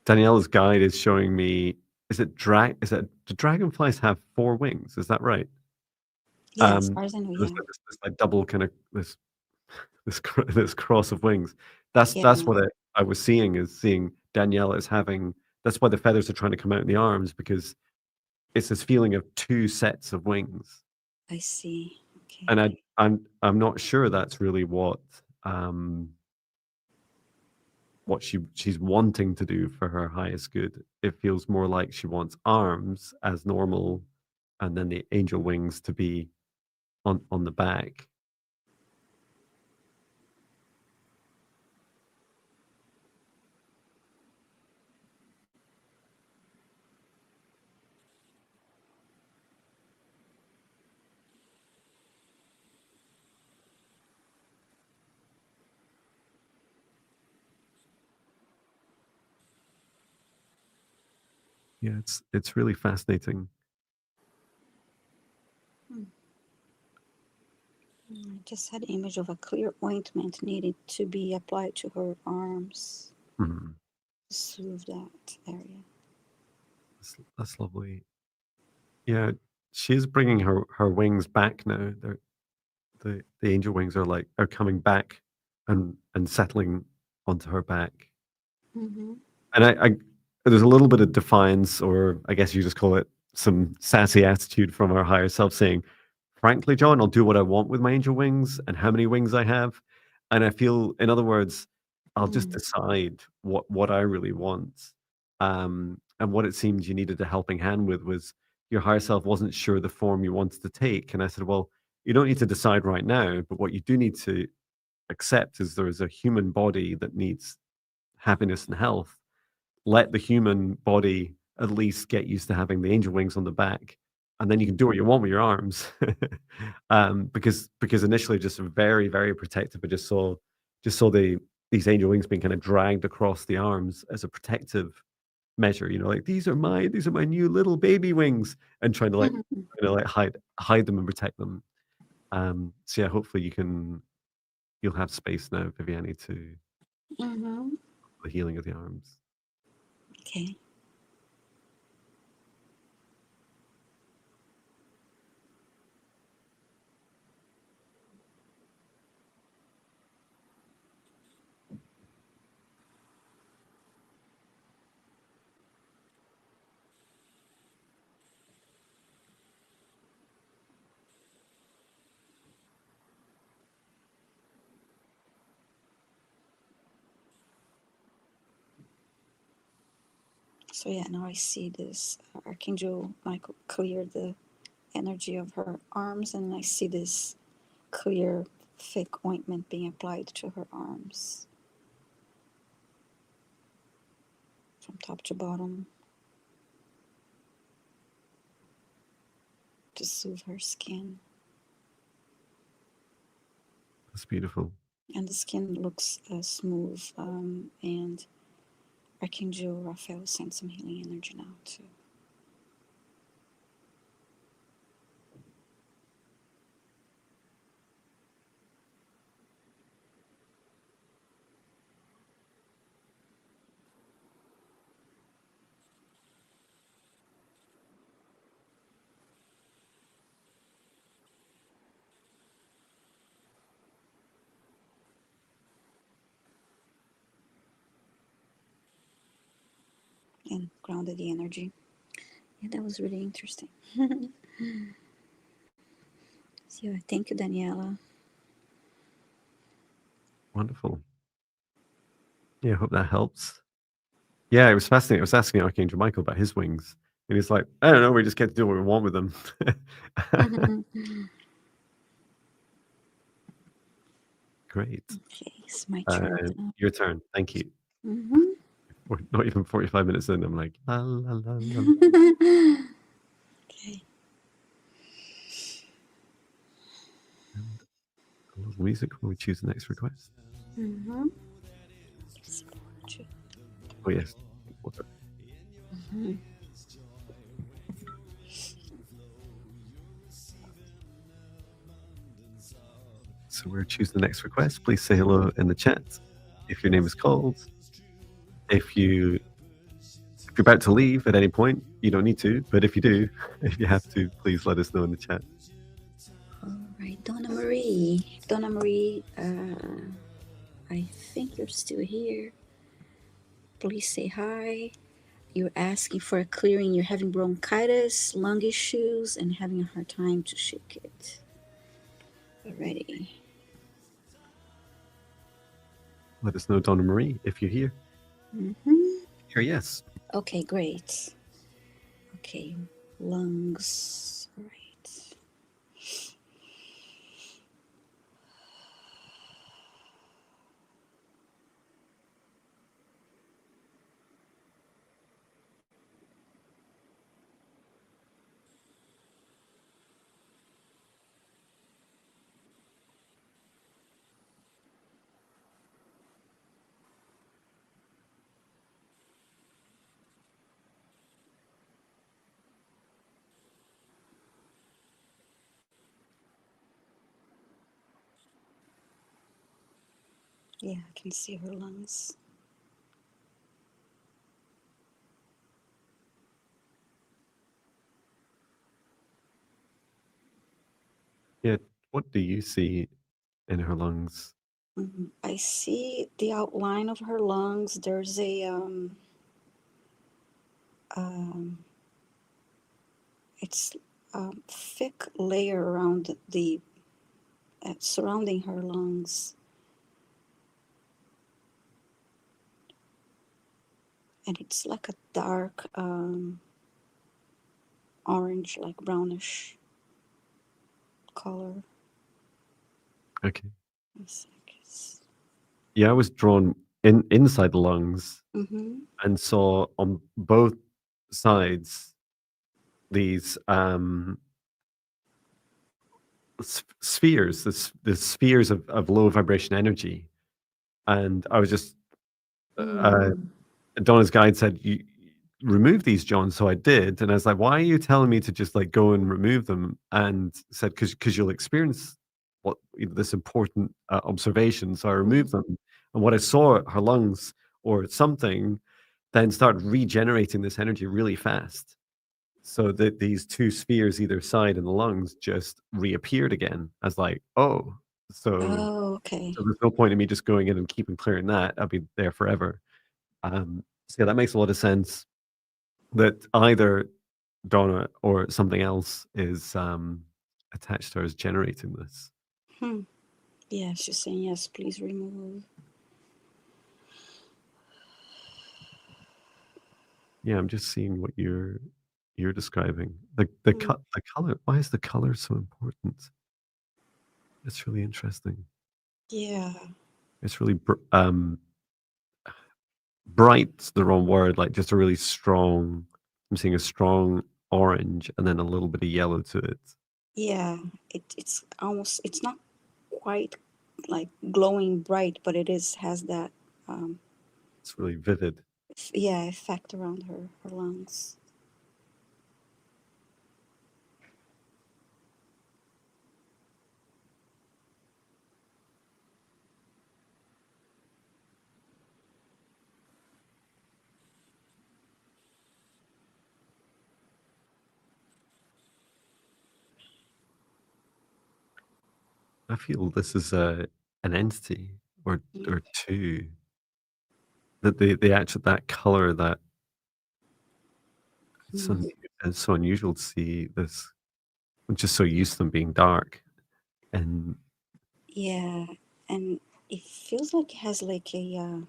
Daniela's guide is showing me, is it, do dragonflies have four wings? Is that right? Yeah, as far as I know, There's yeah. like this like double kind of this cross of wings. That's Yeah, what I was seeing, is seeing Daniela as having, that's why the feathers are trying to come out in the arms, because it's this feeling of two sets of wings. I see. And Okay. I'm not sure that's really what she's wanting to do for her highest good. It feels more like she wants arms as normal, and then the angel wings to be on the back. Yeah, it's really fascinating. Mm. I just had an image of a clear ointment needed to be applied to her arms Mhm. to soothe that area. That's lovely. Yeah, she's bringing her wings back now. The angel wings are coming back and settling onto her back. Mm-hmm. And I there's a little bit of defiance, or I guess you just call it some sassy attitude from our higher self saying, "Frankly, John, I'll do what I want with my angel wings and how many wings I have." And I feel, in other words, I'll just Mm. decide what I really want. And what it seemed you needed a helping hand with was your higher self wasn't sure the form you wanted to take. And I said, "Well, you don't need to decide right now, but what you do need to accept is there is a human body that needs happiness and health. Let the human body at least get used to having the angel wings on the back, and then you can do what you want with your arms." Because initially just very, very protective. I just saw these angel wings being kind of dragged across the arms as a protective measure, like these are my new little baby wings, and trying to like hide them and protect them. So yeah, hopefully you'll have space now, Viviane, to Mm-hmm. the healing of the arms. Okay. So yeah, now I see this Archangel Michael clear the energy of her arms, and I see this clear, thick ointment being applied to her arms from top to bottom to soothe her skin. That's beautiful. And the skin looks smooth, and Archangel Raphael sent some healing energy now too. And grounded the energy. Yeah, that was really interesting. So thank you, Daniela. Wonderful. Yeah, I hope that helps. Yeah, it was fascinating. I was asking Archangel Michael about his wings, and he's like, "I don't know. We just get to do what we want with them." Great. Okay, it's my turn now. Your turn. Thank you. Mm-hmm. Not even 45 minutes in, I'm like, la, la, la, la. Okay. And a little music when we choose the next request. Mm-hmm. Support you. Oh, yes. Water. Mm-hmm. So we're choosing the next request. Please say hello in the chat if your name is called. If you if you're about to leave at any point, you don't need to, but if you do, if you have to, please let us know in the chat. All right, Donna Marie. Donna Marie, I think you're still here. Please say hi. You're asking for a clearing. You're having bronchitis, lung issues, and having a hard time to shake it. Alrighty. Let us know, Donna Marie, if you're here. Mm-hmm. Here, yes. Okay, great. Okay, lungs. All right. Yeah, I can see her lungs. Yeah. What do you see in her lungs? I see the outline of her lungs. There's a um, it's a thick layer around the surrounding her lungs, and it's like a dark orange, like brownish color. Okay. It's like it's, Yeah, I was drawn inside the lungs mm-hmm, and saw on both sides these spheres, the spheres of low vibration energy. And I was just uh, mm, Donna's guide said, "You remove these, John." So I did, and I was like, "Why are you telling me to just like go and remove them?" And said, "Because you'll experience this important observation." So I mm. removed them, and what I saw, her lungs or something, then started regenerating this energy really fast. So that these two spheres either side in the lungs just reappeared again. I was like, "Oh, so." Oh, okay. So there's no point in me just going in and keeping clearing that. I'll be there forever. So yeah, that makes a lot of sense that either Donna or something else is attached to her is generating this. Hmm. Yeah, she's saying yes. Please remove. Yeah, I'm just seeing what you're describing. The color. Why is the color so important? It's really interesting. Yeah, It's really bright's the wrong word. Like just a really strong. I'm seeing a strong orange and then a little bit of yellow to it. yeah. It's almost it's not quite like glowing bright, but it is has that um, It's really vivid. yeah effect around her lungs. I feel this is a an entity or Mm, two that the actual that color that it's, mm. it's so unusual to see this. I'm just so used to them being dark, and Yeah, and it feels like it has like a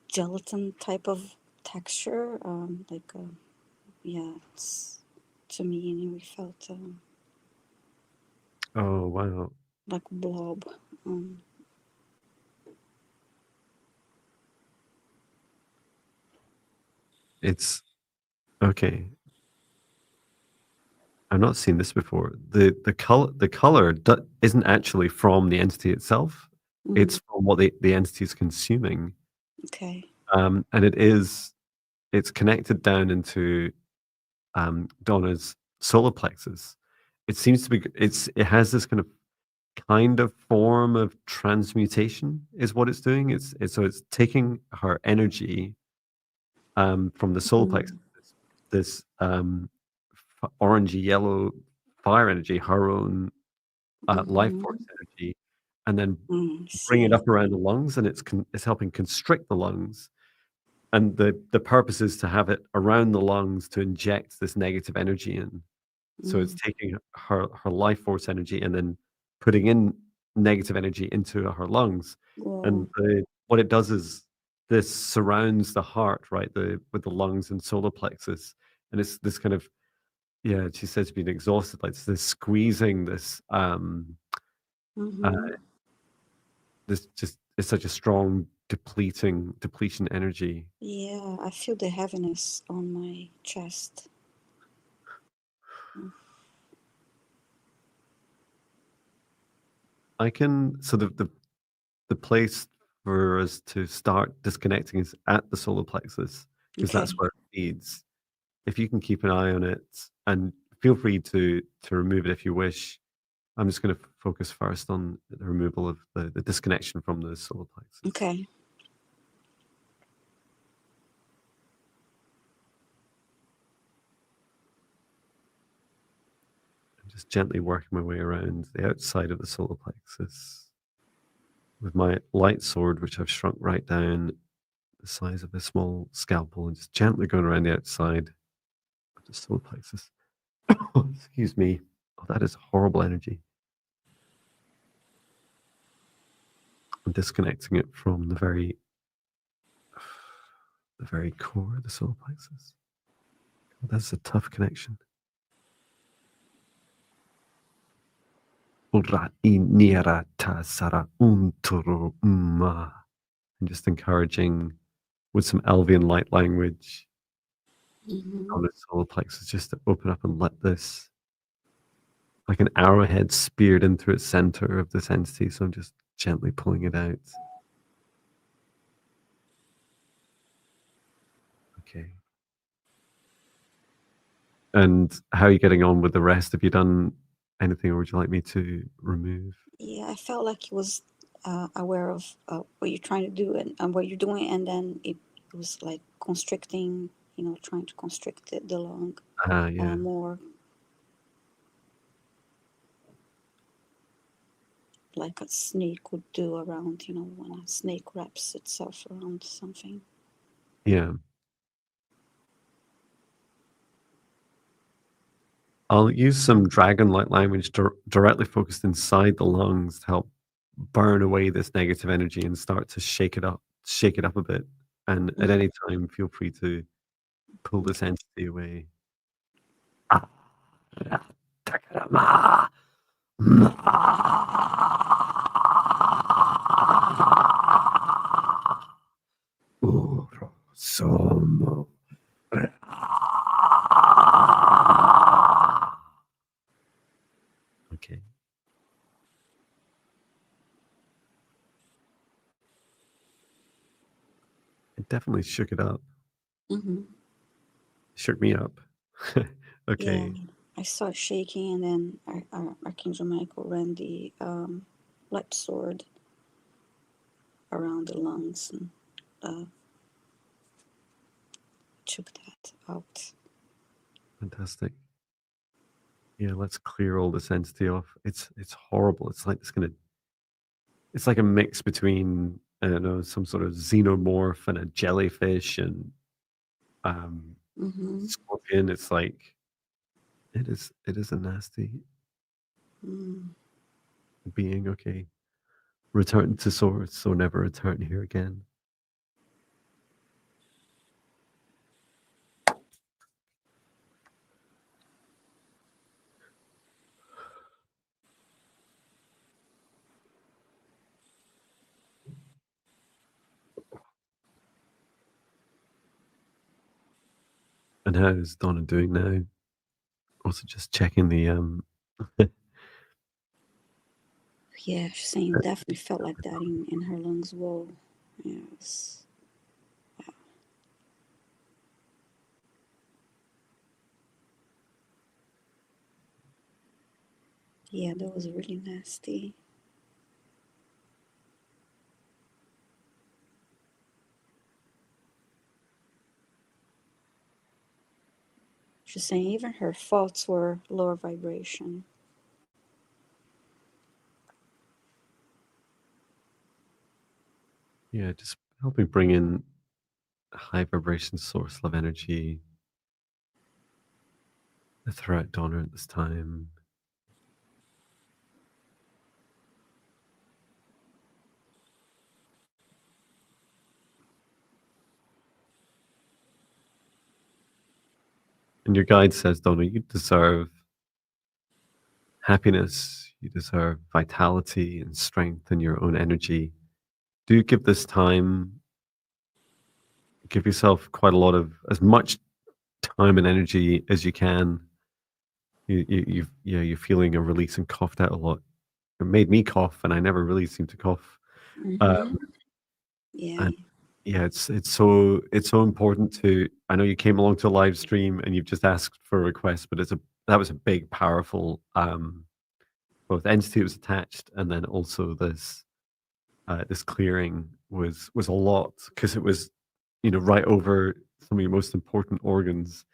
gelatin type of texture. Like yeah, it's to me anyway felt oh wow, like blob. Um, it's okay. I've not seen this before. The color isn't actually from the entity itself. mm, It's from what the entity is consuming, okay. and it's connected down into Donna's solar plexus. It seems to be it has this kind of form of transmutation is what it's doing. It's so it's taking her energy from the solar plexus, Mm, this orangey yellow fire energy, her own life force mm-hmm. energy, and then bring it See. up around the lungs, and it's helping constrict the lungs. And the purpose is to have it around the lungs to inject this negative energy in. So it's Mm, taking her life force energy and then putting in negative energy into her lungs. And whoa. what it does is this surrounds the heart, right? With the lungs and solar plexus. And it's this kind of yeah, she says being exhausted, like this squeezing uh Mm-hmm. this just it's such a strong depletion energy. Yeah, I feel the heaviness on my chest. Mm, I can so the place for us to start disconnecting is at the solar plexus because that's okay. where it feeds. If you can keep an eye on it and feel free to remove it if you wish, I'm just going to focus first on the removal of the disconnection from the solar plexus. Okay. I'm just gently working my way around the outside of the solar plexus with my light sword, which I've shrunk right down the size of a small scalpel, and just gently going around the outside of the solar plexus. Excuse me. Oh, that is horrible energy. I'm disconnecting it from the very core of the solar plexus. Oh, that's a tough connection. And just encouraging with some Elvian light language on the solar plexus just to open up and let this, like an arrowhead speared into its center of this entity. So I'm just gently pulling it out. Okay. And how are you getting on with the rest? Have you done anything, or would you like me to remove? Yeah, I felt like he was aware of what you're trying to do and what you're doing, and then it was like constricting, trying to constrict the lung Yeah. more, like a snake would do around, when a snake wraps itself around something. Yeah. I'll use some dragon light language directly focused inside the lungs to help burn away this negative energy and start to shake it up a bit. And at any time, feel free to pull this entity away. Okay. It definitely shook it up. Mm-hmm. Shook me up. Okay. Yeah, I saw it shaking, and then Archangel Michael ran the light sword around the lungs and took that out. Fantastic. Yeah, let's clear all this entity off. It's horrible. It's like it's like a mix between, I don't know, some sort of xenomorph and a jellyfish and Mm-hmm. scorpion. It's like it is a nasty being. Okay. Return to source, so never return here again. And how is Donna doing now? Also just checking the Yeah, she's saying definitely felt like that in her lungs. Whoa. Yes. Yeah, that was really nasty. She's saying even her thoughts were lower vibration. yeah, just helping bring in a high vibration source of energy throughout Donna at this time. And your guide says, Donna, you deserve happiness, you deserve vitality and strength in your own energy. Do give this time, give yourself quite a lot of, as much time and energy as you can. You're feeling a release and coughed out a lot. It made me cough, and I never really seem to cough. Mm-hmm. Yeah. And yeah, it's so important to. I know you came along to a live stream and you've just asked for a request, but that was a big, powerful both entity was attached, and then also this clearing was a lot because it was, right over some of your most important organs.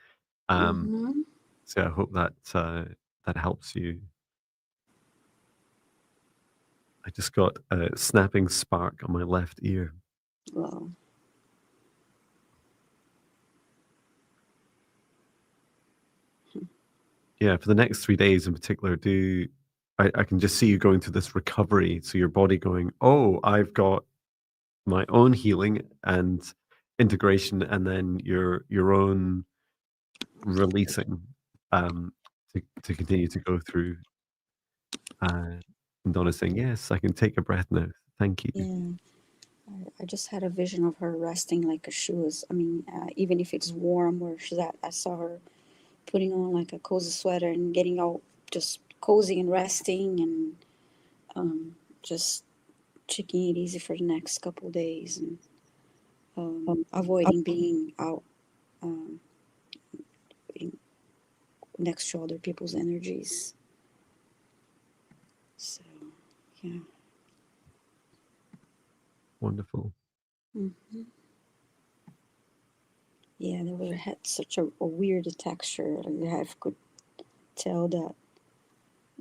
Mm-hmm. So I hope that that helps you. I just got a snapping spark on my left ear. Wow. Yeah, for the next 3 days in particular, I can just see you going through this recovery. So your body going, oh, I've got my own healing and integration, and then your own releasing um, to continue to go through. And Donna saying, yes, I can take a breath now. Thank you. Yeah. I just had a vision of her resting like she was, I mean, even if it's warm where she's at, I saw her putting on like a cozy sweater and getting all just cozy and resting and just taking it easy for the next couple of days and avoiding being out um, in, next to other people's energies. So, yeah. Wonderful. Mm-hmm. Yeah, they were, had such a weird texture. Like I could tell that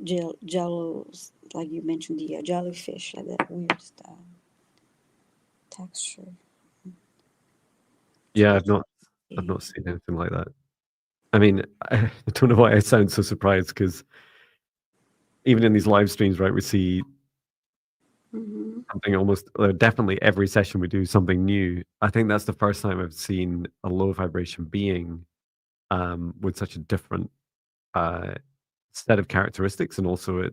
jellos, like you mentioned, the jellyfish, had that weird texture. Yeah, I've Yeah. not seen anything like that. I mean, I don't know why I sound so surprised because even in these live streams, right, we see Mm-hmm. something almost definitely every session we do something new. I think that's the first time I've seen a low vibration being with such a different uh, set of characteristics, and also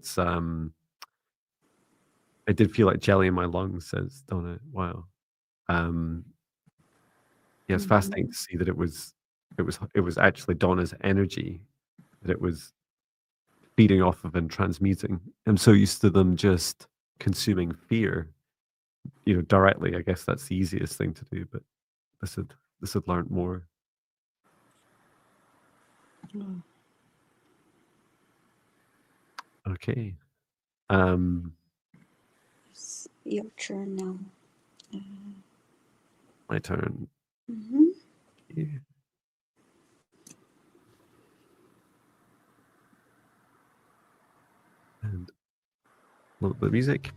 I did feel like jelly in my lungs, says Donna. Wow. Um, yeah, it's fascinating Mm-hmm. to see that it was actually Donna's energy that it was feeding off of and transmuting. I'm so used to them just consuming fear, directly. I guess that's the easiest thing to do, but this had learned more. Oh, Okay. Um, it's your turn now. my turn. Mm-hmm. Yeah. And a little bit of music.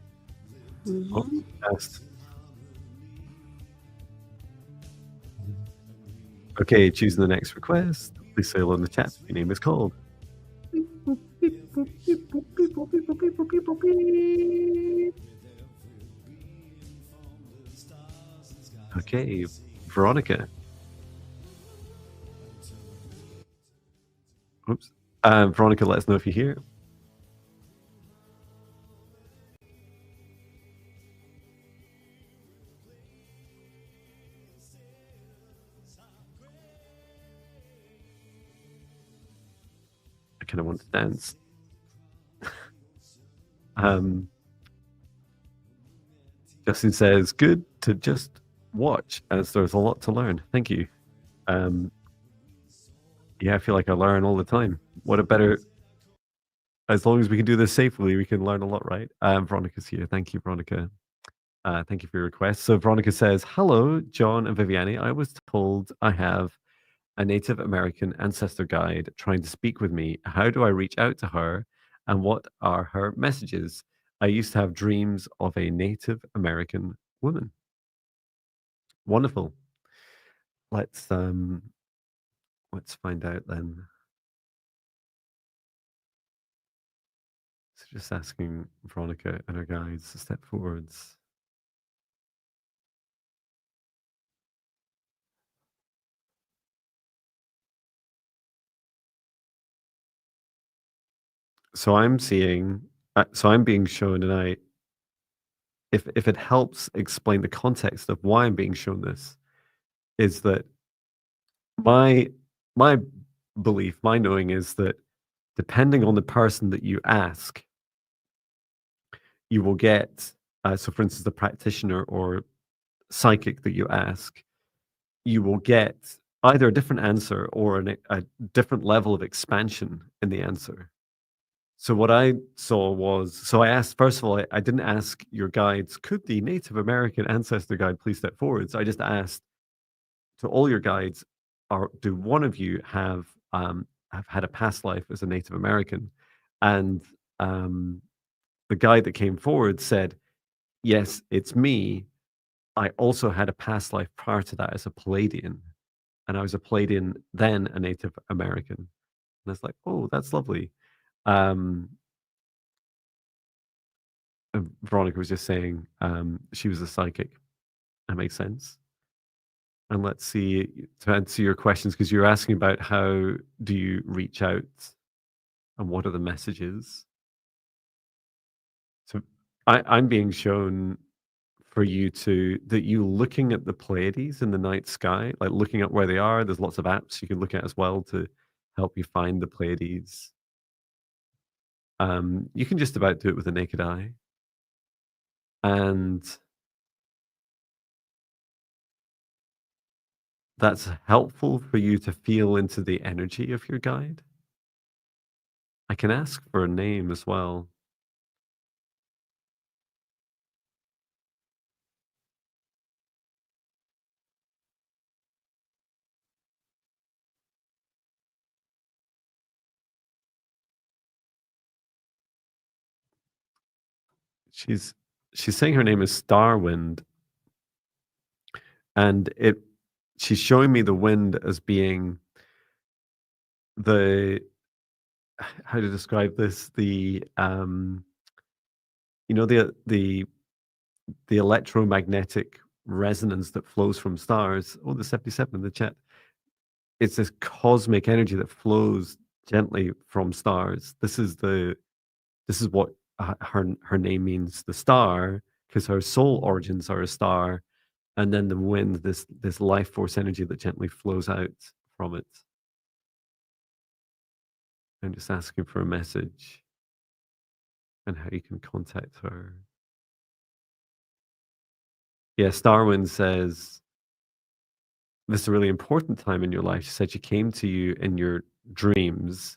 Oh, Mm-hmm. fast. Okay, choosing the next request. Please say hello in the chat. Your name is called. Okay, Veronica. Oops. Veronica, let us know if you're here. I kind of want to dance. um, Justin says, good to just watch as there's a lot to learn. Thank you. Yeah, I feel like I learn all the time. What a better, as long as we can do this safely, we can learn a lot, right? Veronica's here. Thank you, Veronica. Thank you for your request. So Veronica says, hello, John and Viviane. I was told I have a Native American ancestor guide trying to speak with me. How do I reach out to her? And what are her messages? I used to have dreams of a Native American woman. Wonderful. Let's find out then. So just asking Veronica and her guides to step forwards. So I'm seeing, so I'm being shown, and if it helps explain the context of why I'm being shown this, is that my my belief, my knowing is that depending on the person that you ask, you will get. So, for instance, the practitioner or psychic that you ask, you will get either a different answer or a different level of expansion in the answer. So what I saw was, so I asked, first of all, I didn't ask your guides, could the Native American ancestor guide please step forward? So I just asked to all your guides, do one of you have had a past life as a Native American? And um, the guide that came forward said, yes, it's me. I also had a past life prior to that as a Palladian. And I was a Palladian, then a Native American. And I was like, oh, that's lovely. Um, and Veronica was just saying she was a psychic. That makes sense. And let's see, to answer your questions, because you're asking about how do you reach out and what are the messages. So I'm being shown for you to that you looking at the Pleiades in the night sky, like looking at where they are. There's lots of apps you can look at as well to help you find the Pleiades. You can just about do it with the naked eye. And that's helpful for you to feel into the energy of your guide. I can ask for a name as well. She's she's saying her name is Starwind, and it she's showing me the wind as being the how to describe this, you know, the electromagnetic resonance that flows from stars. Oh, the 77 in the chat. It's this cosmic energy that flows gently from stars. This is what her name means, the star, because her soul origins are a star, and then the wind, this life force energy that gently flows out from it. I'm just asking for a message and how you can contact her. Yeah, Starwind says this is a really important time in your life. She said she came to you in your dreams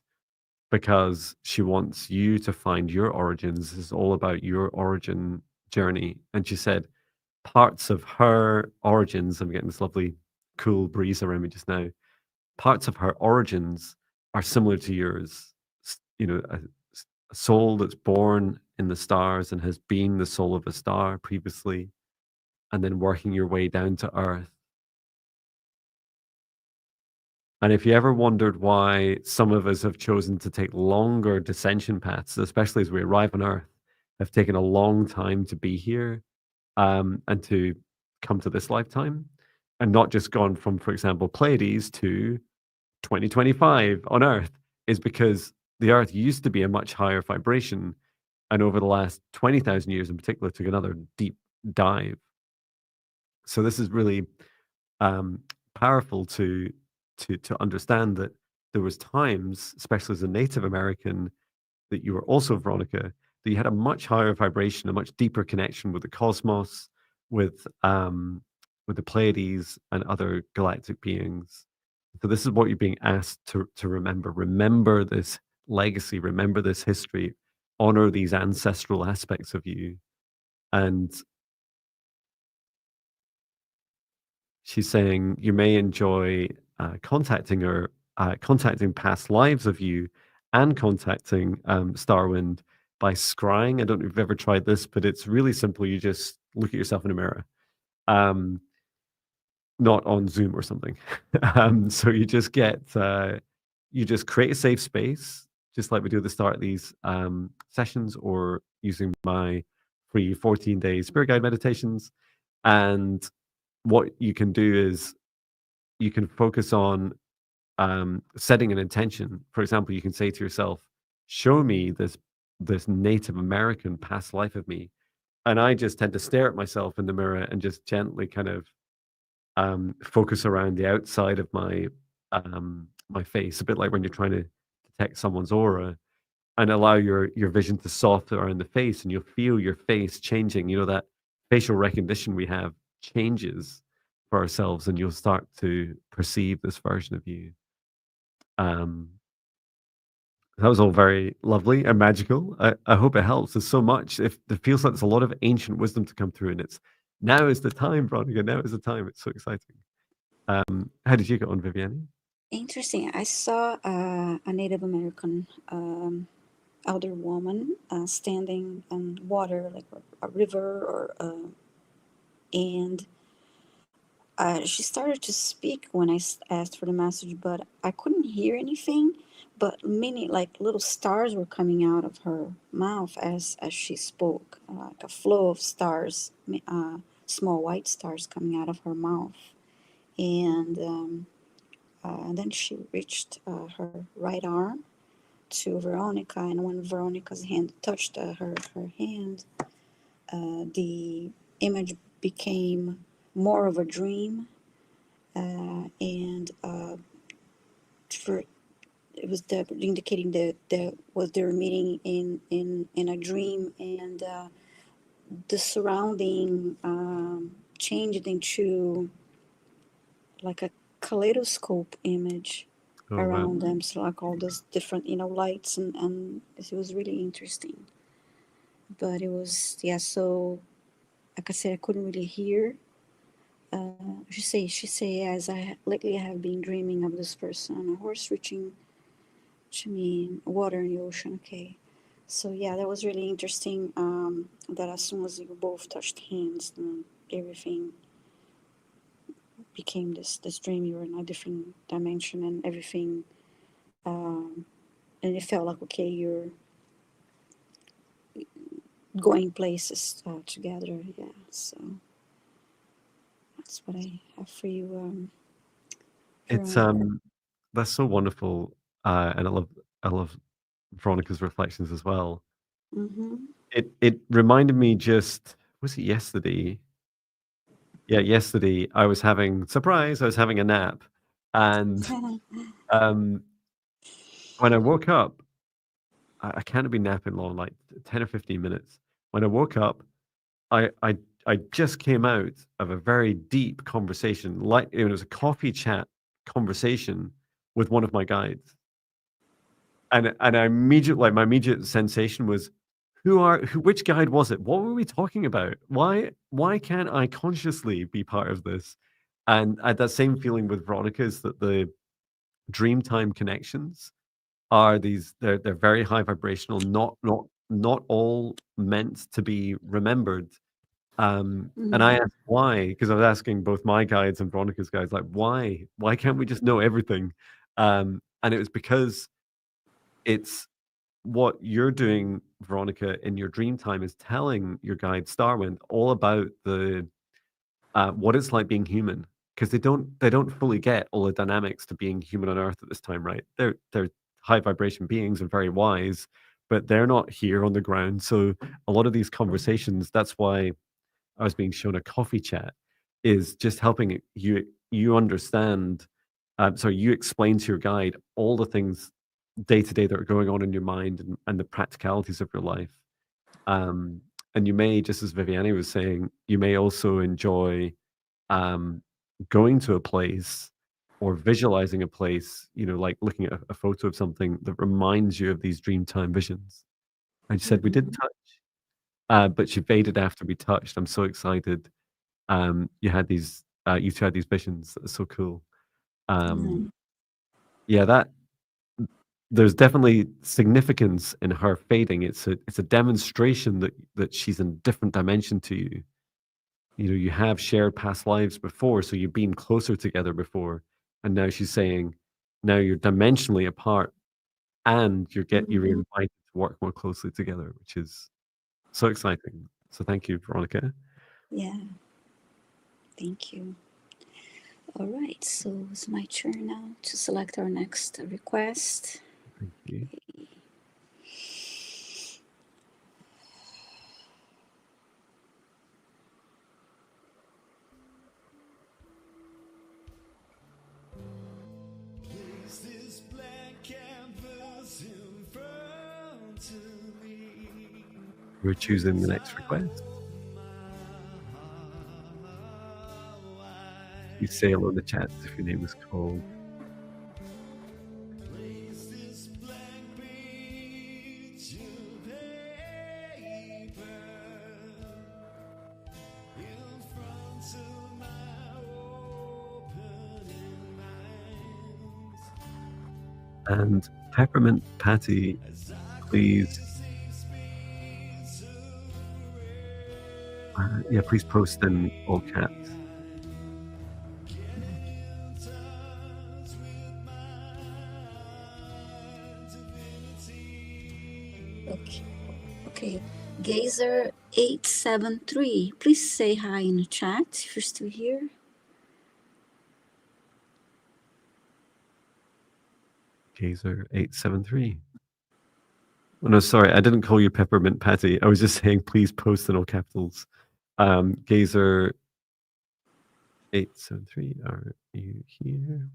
because she wants you to find your origins. This is all about your origin journey. And she said parts of her origins, I'm getting this lovely cool breeze around me just now. Parts of her origins are similar to yours. You know, a soul that's born in the stars and has been the soul of a star previously, and then working your way down to earth. And if you ever wondered why some of us have chosen to take longer descension paths, especially as we arrive on Earth, have taken a long time to be here, and to come to this lifetime, and not just gone from, for example, Pleiades to 2025 on Earth, is because the Earth used to be a much higher vibration, and over the last 20,000 years in particular, took another deep dive. So this is really um, powerful to understand that there was times, especially as a Native American, that you were also Veronica, that you had a much higher vibration, a much deeper connection with the cosmos, with the Pleiades and other galactic beings. So this is what you're being asked to remember. Remember this legacy. Remember this history. Honor these ancestral aspects of you. And she's saying you may enjoy contacting her, contacting past lives of you, and contacting Starwind by scrying. I don't know if you've ever tried this, but it's really simple. You just look at yourself in a mirror, um, not on Zoom or something. So you just create a safe space, just like we do at the start of these sessions, or using my free 14-day spirit guide meditations. And what you can do is you can focus on setting an intention. For example, you can say to yourself, "Show me this Native American past life of me," and I just tend to stare at myself in the mirror and just gently kind of focus around the outside of my face, a bit like when you're trying to detect someone's aura, and allow your vision to soften around the face, and you'll feel your face changing. You know, that facial recognition we have changes for ourselves, and you'll start to perceive this version of you. Um, That was all very lovely and magical. I hope it helps. There's so much. If it feels like there's a lot of ancient wisdom to come through, and it's now is the time, Veronica. Now is the time. It's so exciting. How did you get on, Viviane? Interesting. I saw a Native American elder woman standing on water, like a river, and she started to speak when I asked for the message, but I couldn't hear anything. But many like little stars were coming out of her mouth as she spoke, like a flow of stars, small white stars coming out of her mouth. And then she reached her right arm to Veronica, and when Veronica's hand touched her hand, the image became more of a dream, and for it was indicating that was their meeting in a dream, and the surrounding changed into like a kaleidoscope image Oh wow, around them, so like all those different lights, and it was really interesting. But it was, yeah, so like I said, I couldn't really hear. She say, as lately I have been dreaming of this person, a horse reaching to me, water in the ocean. Okay, so yeah, that was really interesting. That as soon as you both touched hands, everything became this dream. You were in a different dimension, and everything, um, and it felt like, okay, you're going places together. Yeah, so that's what I have for you, it's Veronica. that's so wonderful, and I love Veronica's reflections as well. Mm-hmm. It reminded me just was it yesterday? Yeah, yesterday I was having surprise. I was having a nap, and um, when I woke up, I can't have been napping long, like 10 or 15 minutes. When I woke up, I I I just came out of a very deep conversation, like it was a coffee chat conversation with one of my guides, and I immediately like my immediate sensation was, which guide was it? What were we talking about? Why can't I consciously be part of this? And I had that same feeling with Veronica is that the Dreamtime connections are they're very high vibrational, not all meant to be remembered. And I Mm-hmm. asked why, because I was asking both my guides and Veronica's guides, like, why can't we just know everything? And it was because it's what you're doing, Veronica, in your dream time is telling your guide Starwind all about the what it's like being human, because they don't fully get all the dynamics to being human on Earth at this time, right? They're high vibration beings and very wise, but they're not here on the ground. So a lot of these conversations, that's why I was being shown a coffee chat, is just helping you understand. Sorry, you explain to your guide all the things day to day that are going on in your mind and the practicalities of your life. Um, and you may, just as Viviane was saying, you may also enjoy um, going to a place or visualizing a place, like looking at a photo of something that reminds you of these dreamtime visions. And she said, we did Mm-hmm. touch, but she faded after we touched. I'm so excited. You two had these visions. That's so cool. Um, Mm-hmm. yeah, there's definitely significance in her fading. It's a demonstration that she's in a different dimension to you. You have shared past lives before, so you've been closer together before, and now she's saying, now you're dimensionally apart, and you're Mm-hmm. invited to work more closely together, which is so exciting. So thank you, Veronica. Yeah, thank you. All right, so it's my turn now to select our next request. Thank you. Place this blank canvas in front of me We're choosing the as next I request. open my heart You say hello wide. in the chat if your name is called. Place this blank And Peppermint Patty, please, yeah, please post in all caps. Okay. Okay. Gazer873. Please say hi in the chat if you're still here. Gazer873. Oh, no, sorry, I didn't call you Peppermint Patty. I was just saying please post in all capitals. Gazer873, are you here?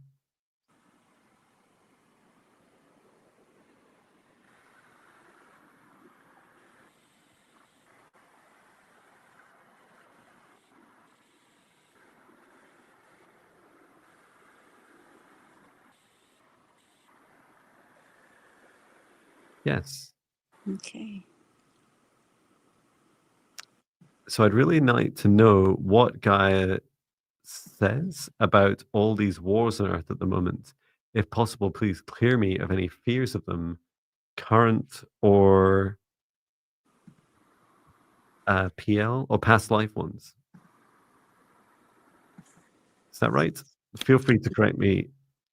Yes. Okay. So I'd really like to know what Gaia says about all these wars on Earth at the moment. If possible, please clear me of any fears of them, current or PL or past life ones. Is that right? Feel free to correct me,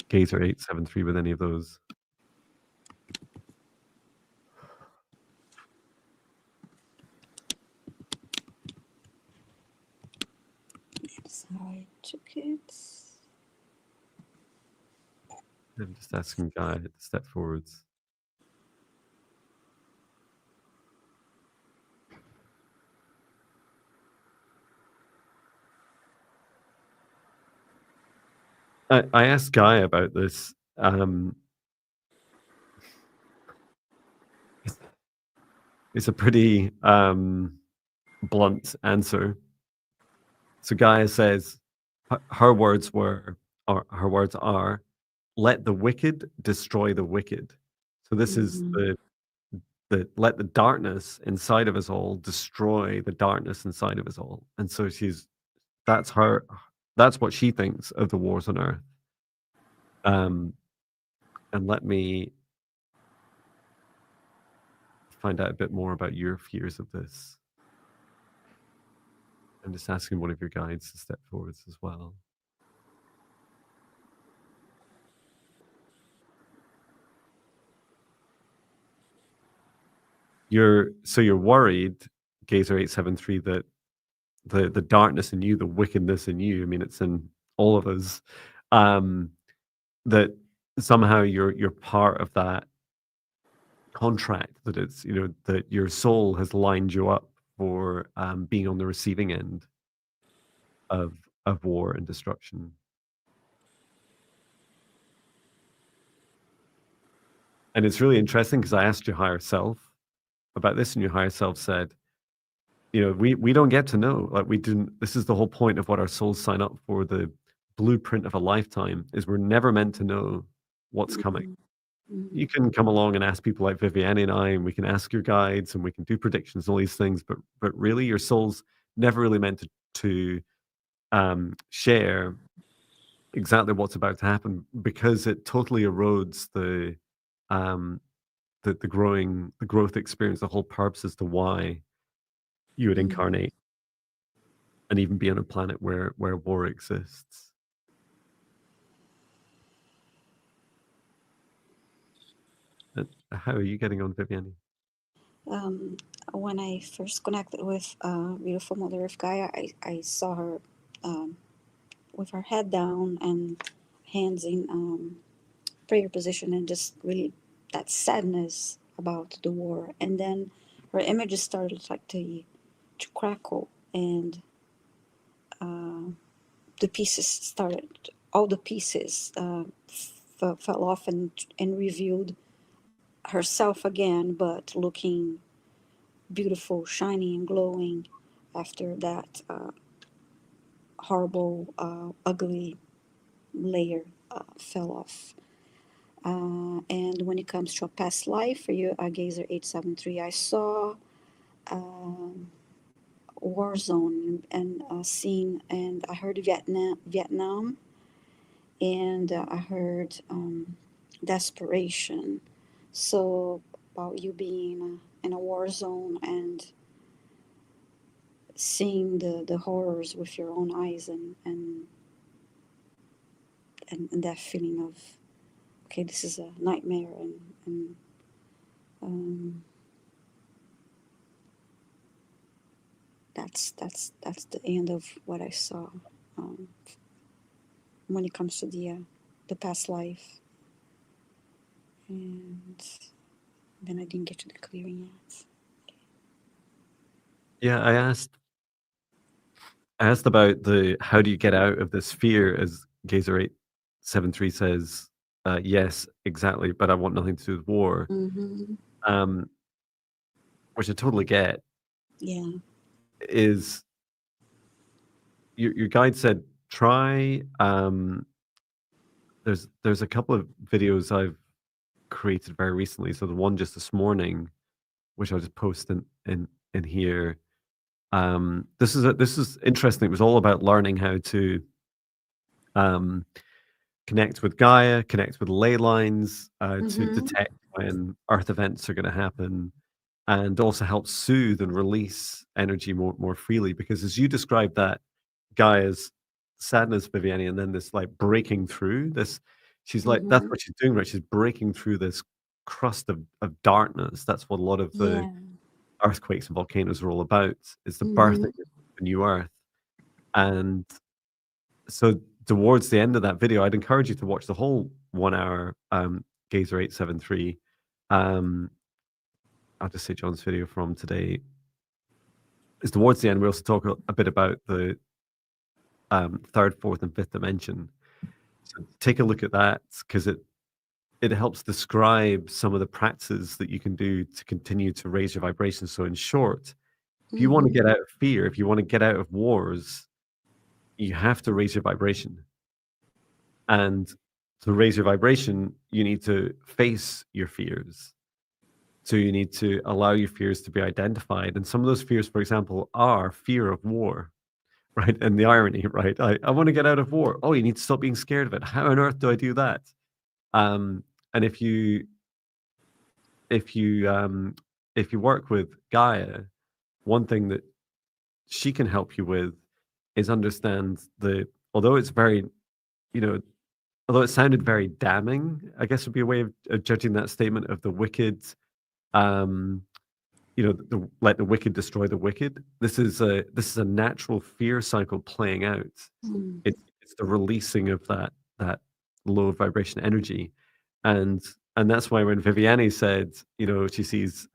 Gazer873, with any of those. That's how I took it. I'm just asking Gaia to step forwards. I asked Gaia about this. It's a pretty blunt answer. So Gaia says her words were, or her words are, "Let the wicked destroy the wicked." So this is the let the darkness inside of us all destroy the darkness inside of us all. And so that's her, that's what she thinks of the wars on Earth. And let me find out a bit more about your fears of this. I'm just asking one of your guides to step forwards as well. You're worried, Gazer873, that the darkness in you, the wickedness in you, I mean, it's in all of us, that somehow you're part of that contract, that it's, that your soul has lined you up for being on the receiving end of war and destruction. And it's really interesting because I asked your higher self about this, and your higher self said, we don't get to know. Like, we didn't. This is the whole point of what our souls sign up for. The blueprint of a lifetime is we're never meant to know what's coming. You can come along and ask people like Viviane and I, and we can ask your guides, and we can do predictions and all these things. But really, your soul's never really meant to share exactly what's about to happen, because it totally erodes um, the growth experience, the whole purpose as to why you would incarnate and even be on a planet where war exists. How are you getting on, Viviane? When I first connected with beautiful Mother of Gaia, I saw her with her head down and hands in prayer position, and just really that sadness about the war. And then her images started like to crackle, and the pieces started, all the pieces fell off and revealed herself again, but looking beautiful, shiny, and glowing after that horrible, ugly layer fell off. And when it comes to a past life for you, Gazer873, I saw war zone and scene, and I heard Vietnam, and I heard desperation. So about you being in a war zone and seeing the horrors with your own eyes, and that feeling of, okay, this is a nightmare, and um, that's the end of what I saw, um, when it comes to the past life, and then I didn't get to the clearing yet. Yeah, I asked about the how do you get out of this fear, as Gazer 873 says, yes, exactly, but I want nothing to do with war. Mm-hmm. Um, which I totally get, Yeah. is your guide said try there's a couple of videos I've created very recently. So the one just this morning, which I'll just post in here. This is interesting. It was all about learning how to um connect with Gaia, connect with ley lines, to Mm-hmm. detect when earth events are going to happen, and also help soothe and release energy more freely. Because as you described that Gaia's sadness, Viviane, and then this like breaking through this, she's like that's Mm-hmm. what she's doing, right? She's breaking through this crust of darkness. That's what a lot of the Yeah. earthquakes and volcanoes are all about. Is the birthing Mm-hmm. of a new earth. And so towards the end of that video, I'd encourage you to watch the whole 1 hour Gazer 873. Um, I'll just say John's video from today. Is towards the end, we also talk a bit about the third, fourth, and fifth dimension. So take a look at that because it helps describe some of the practices that you can do to continue to raise your vibration. So in short, if you want to Mm-hmm. get out of fear, if you want to get out of wars, you have to raise your vibration. And to raise your vibration, you need to face your fears. So you need to allow your fears to be identified. And some of those fears, for example, are fear of war, right? And the irony, right? I want to get out of war. Oh, you need to stop being scared of it. How on earth do I do that? And if you if you work with Gaia, one thing that she can help you with is understand the although it's very, you know, although it sounded very damning, I guess would be a way of judging that statement of the wicked, um, you know, let the wicked destroy the wicked. This is a natural fear cycle playing out. Mm-hmm. It's the releasing of that low vibration energy, and and that's why when Viviane said, you know, she sees,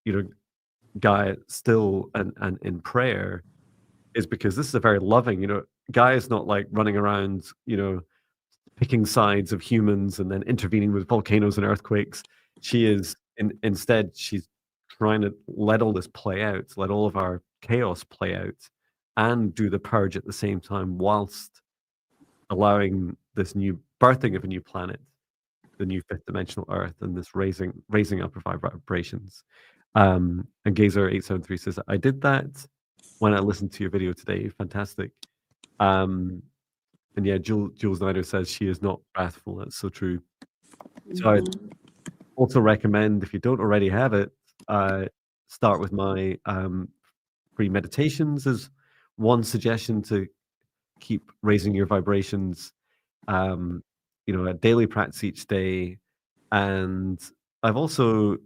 you know, Gaia still and in prayer, is because this is a very loving, you know, Gaia is not like running around, you know, picking sides of humans and then intervening with volcanoes and earthquakes. She is instead she's trying to let all this play out, let all of our chaos play out, and do the purge at the same time, whilst allowing this new birthing of a new planet, the new fifth dimensional Earth, and this raising up of our vibrations. And Gazer 873 says, "I did that when I listened to your video today. Fantastic." Um, and yeah, Jules Snyder says she is not wrathful. That's so true. So I'd Mm-hmm. also recommend, if you don't already have it, uh, start with my free meditations as one suggestion to keep raising your vibrations. Um, you know, a daily practice each day. And I've also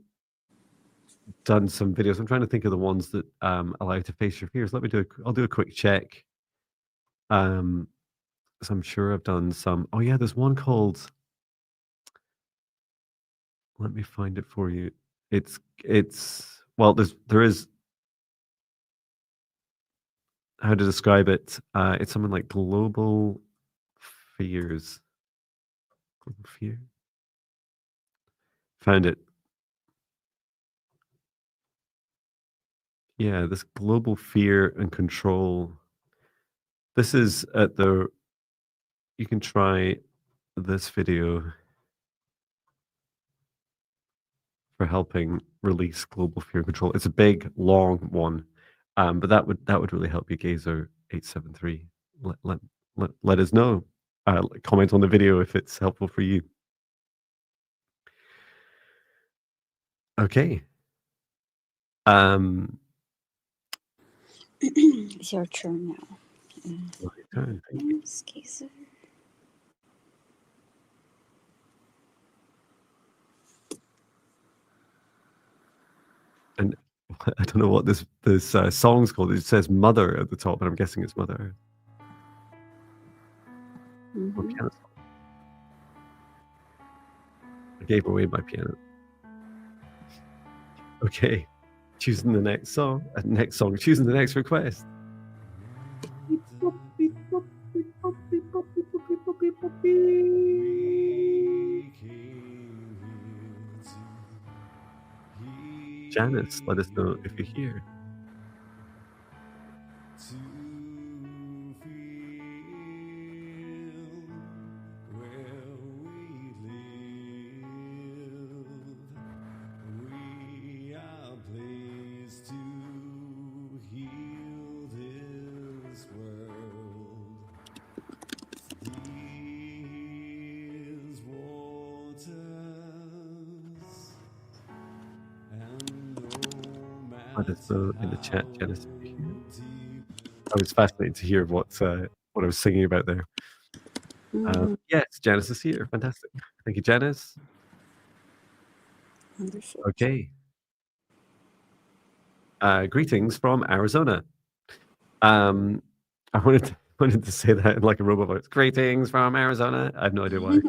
done some videos. I'm trying to think of the ones that allow you to face your fears. I'll do a quick check. So I'm sure I've done some. Oh yeah, there's one called. Let me find it for you. It's well, there is how to describe it. It's something like global fears. Global fear. Found it. Yeah, this global fear and control. This is at the. You can try this video for helping release global fear and control. It's a big, long one, but that would really help you, Gazer 873. Let let let us know. Comment on the video if it's helpful for you. Okay. Um, It's your turn now. my turn. Thank you. Skeezer. And I don't know what this song's called. It says "Mother" at the top, but I'm guessing it's "Mother." Or piano song. I gave away my piano. Okay, choosing the next song. Choosing the next request. We came here to Janice, let us know if you're here. to feel where we live. We are placed to heal this world. These waters, and no Let us know in the chat, matter Janice, if you're here. how deep I was fascinated to hear what I was singing about there. Yes, Janice is here. Fantastic. Thank you, Janice. Wonderful. Okay. Greetings from Arizona. I wanted to say that in like a robot voice. Greetings from Arizona. I have no idea why.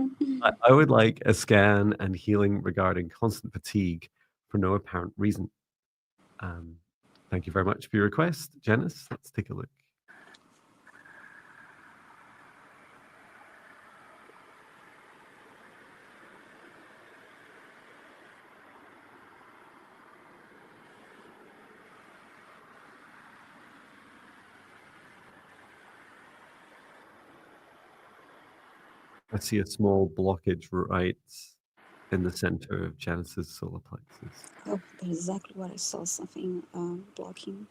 I would like a scan and healing regarding constant fatigue for no apparent reason. Thank you very much for your request, Janice. Let's take a look. I see a small blockage right in the center of Janice's solar plexus. Oh, that's exactly what I saw. Something blocking.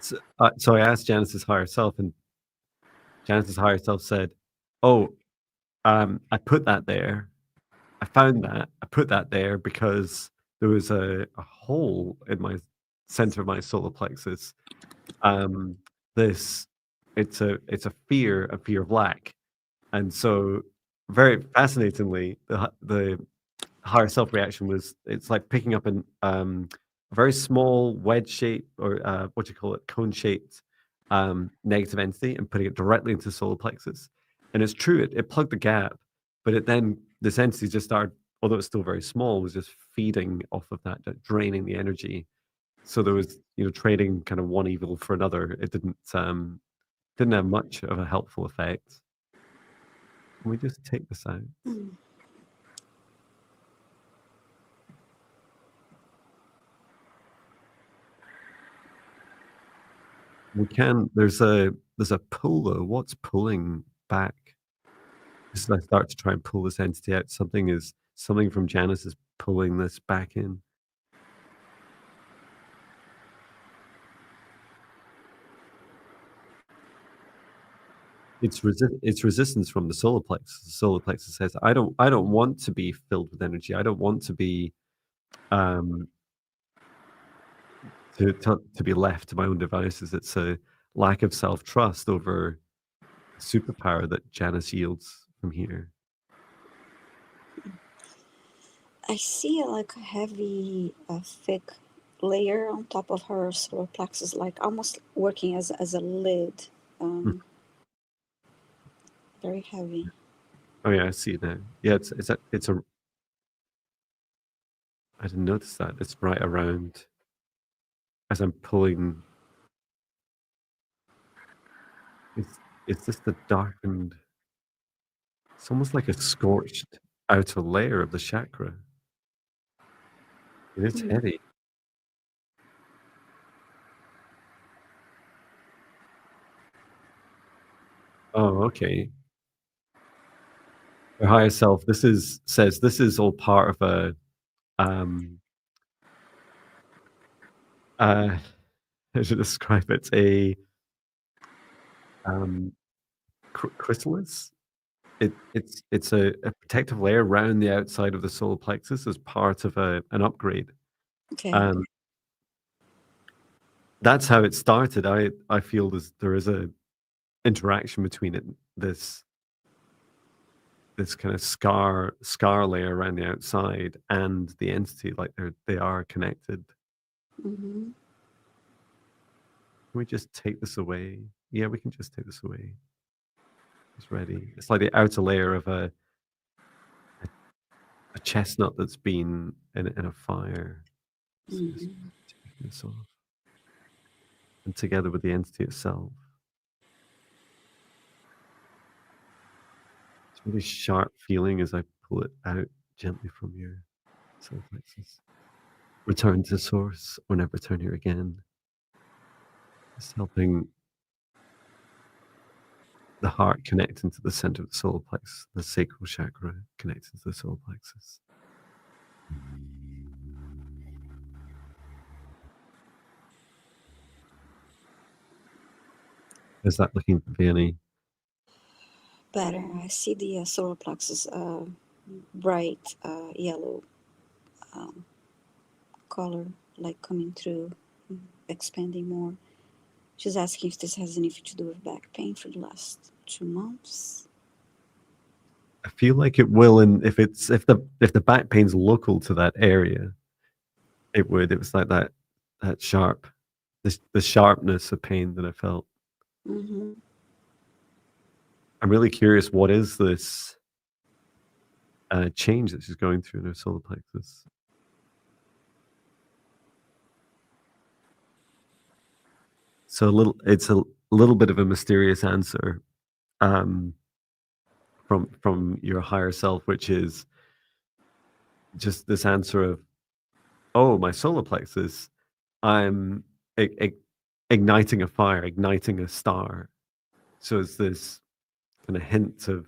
So I asked Janice's higher self, and Janice's higher self said, "Oh, I put that there. I found that. I put that there because there was a hole in my center of my solar plexus. This it's a fear of lack, and so very fascinatingly, the higher self reaction was it's like picking up a very small wedge shape or what do you call it, cone shaped negative entity and putting it directly into solar plexus. And it's true, it plugged the gap, but it then this entity just started, although it's still very small, was just feeding off of that, draining the energy. So there was, trading kind of one evil for another. It didn't have much of a helpful effect. Can we just take this out? We can. There's a pull though. What's pulling back? As I start to try and pull this entity out, something from Janice is pulling this back in. It's resistance from the solar plexus. The solar plexus says, I don't want to be filled with energy. I don't want to be to be left to my own devices. It's a lack of self-trust over superpower that Janice yields from here. I see like a heavy, thick layer on top of her solar plexus, like almost working as a lid. Very heavy. Oh yeah, I see it now. Yeah, it's a. I didn't notice that. It's right around as I'm pulling. It's just a darkened. It's almost like a scorched outer layer of the chakra. It is heavy. Oh, okay. Your higher self. Says this is all part of a how to describe it? A um, chrysalis. It's a protective layer around the outside of the solar plexus as part of an upgrade. Okay. Um, that's how it started. I feel there is a interaction between it, this kind of scar layer around the outside and the entity, like they are connected. Mm-hmm. Can we just take this away? Yeah, we can just take this away. It's ready. It's like the outer layer of a chestnut that's been in a fire. So just Mm-hmm. taking this off. And together with the entity itself. It's a really sharp feeling as I pull it out gently from your solar plexus. Return to source or never return here again. Just helping the heart connect into the center of the solar plexus, the sacral chakra connects into the solar plexus. Is that looking, Viviane? Better. I see the solar plexus bright yellow um, color, like coming through, expanding more. She's asking if this has anything to do with back pain for the last 2 months. I feel like it will, and if the back pain's local to that area, it would. It was like that sharp, the sharpness of pain that I felt. Mm-hmm. I'm really curious, what is this change that she's going through in her solar plexus? So it's a little bit of a mysterious answer um, from your higher self, which is just this answer of, oh, my solar plexus, I'm igniting a fire, igniting a star. So it's this kind of hint of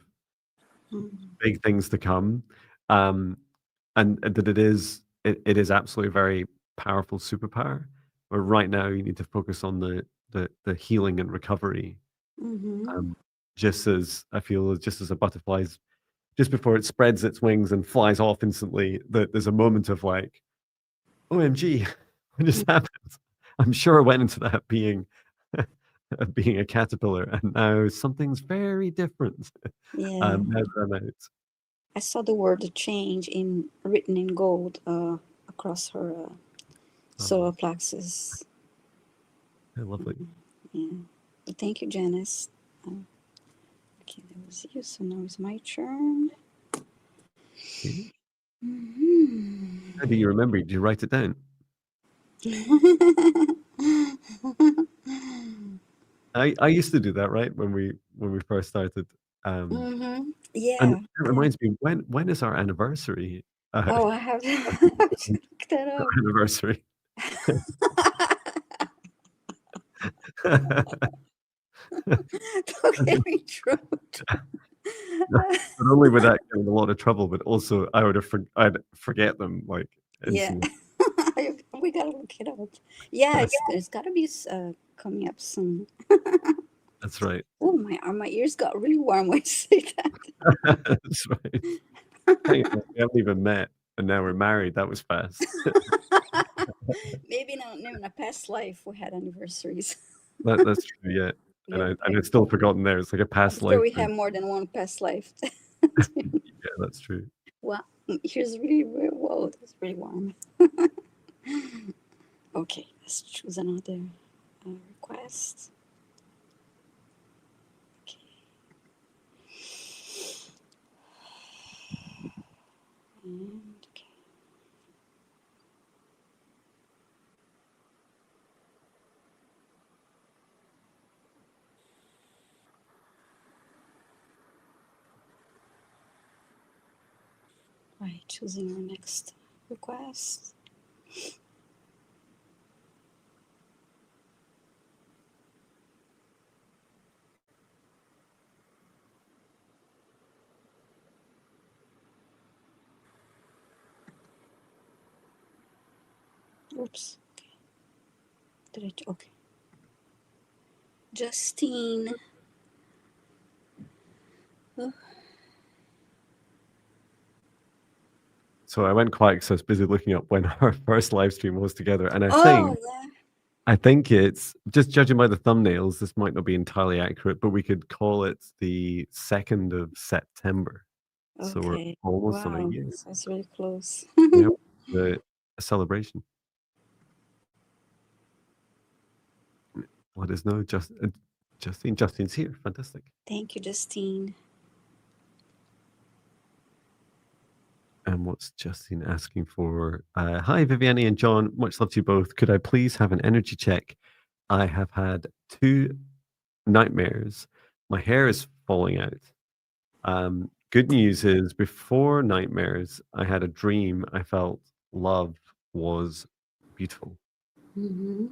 Mm-hmm. big things to come, um, and that it is absolutely a very powerful superpower. But right now, you need to focus on the healing and recovery. Mm-hmm. Um, just as I feel, just as a butterfly's just before it spreads its wings and flies off instantly, that there's a moment of like, OMG, what just happened? I'm sure I went into that being being a caterpillar, and now something's very different. Yeah. Now that I'm out. I saw the word change in written in gold across her Oh, solar plexus. how lovely. Yeah. But thank you, Janice. Okay, that was you. So now it's my turn. Okay. Mm-hmm. How do you remember? Did you write it down? I used to do that, right? When we first started. Um, Mm-hmm. and Yeah. it reminds me, when is our anniversary? Oh, I have, I have to look that Our up. anniversary. Don't get me throat. Not only would that get in a lot of trouble, but also I'd forget them like Yeah. instantly. We gotta look it up. Yeah, it's gotta be coming up soon. That's right. Oh, my ears got really warm when you say That's right. Hang on, we haven't even met, and now we're married. That was fast. that. Maybe in a past life we had anniversaries. That's true, yeah. And Yeah, I'd still forgotten there. It's like a I'm past sure life we thing. have more than one past life. Yeah, that's true. Wow, here's really, really whoa, that's really warm. Okay, let's choose another request. Okay. And okay. Right, choosing our next request. Oops. Okay. Okay. Justine. Oh, So I went quiet because I was busy looking up when our first live stream was together, and oh yeah. I think it's just judging by the thumbnails. This might not be entirely accurate, but we could call it the 2nd of September. So we're Okay. almost on a Wow. year. So it's really close. Yeah, a celebration. Let us know. Justine's here. Fantastic. Thank you, Justine. And what's Justine asking for? Hi, Viviane and John. Much love to you both. Could I please have an energy check? I have had 2 nightmares. My hair is falling out. Good news is, before nightmares, I had a dream. I felt love was beautiful. Mm-hmm.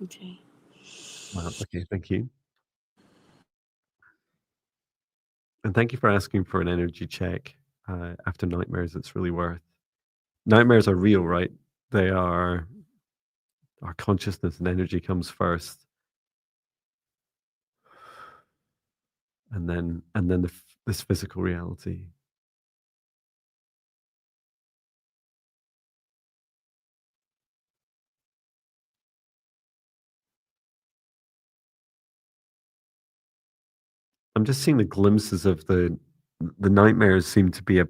Okay. Wow. Okay. Thank you. And thank you for asking for an energy check after nightmares. It's really worth. Nightmares are real, right? They are. Our consciousness and energy comes first, and then this physical reality. I'm just seeing the glimpses of the nightmares seem to be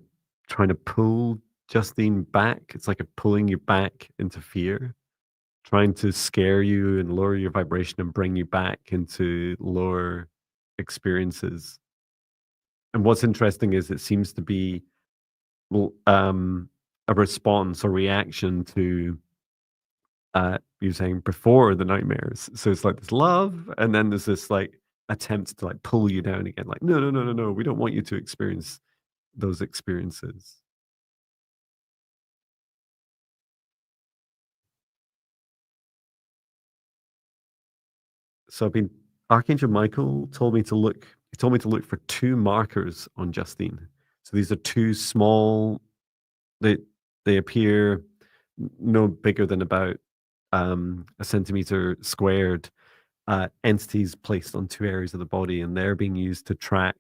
trying to pull Justine back. It's like a pulling you back into fear, trying to scare you and lower your vibration and bring you back into lower experiences. And what's interesting is it seems to be a response or reaction to you're saying before the nightmares. So it's like this love, and then there's this like attempt to like pull you down again. Like, no, no, no, no, no. We don't want you to experience those experiences. So I've been Archangel Michael told me to look. He told me to look for 2 markers on Justine. So these are 2 small. They they appear no bigger than about a centimeter squared, entities placed on 2 areas of the body, and they're being used to track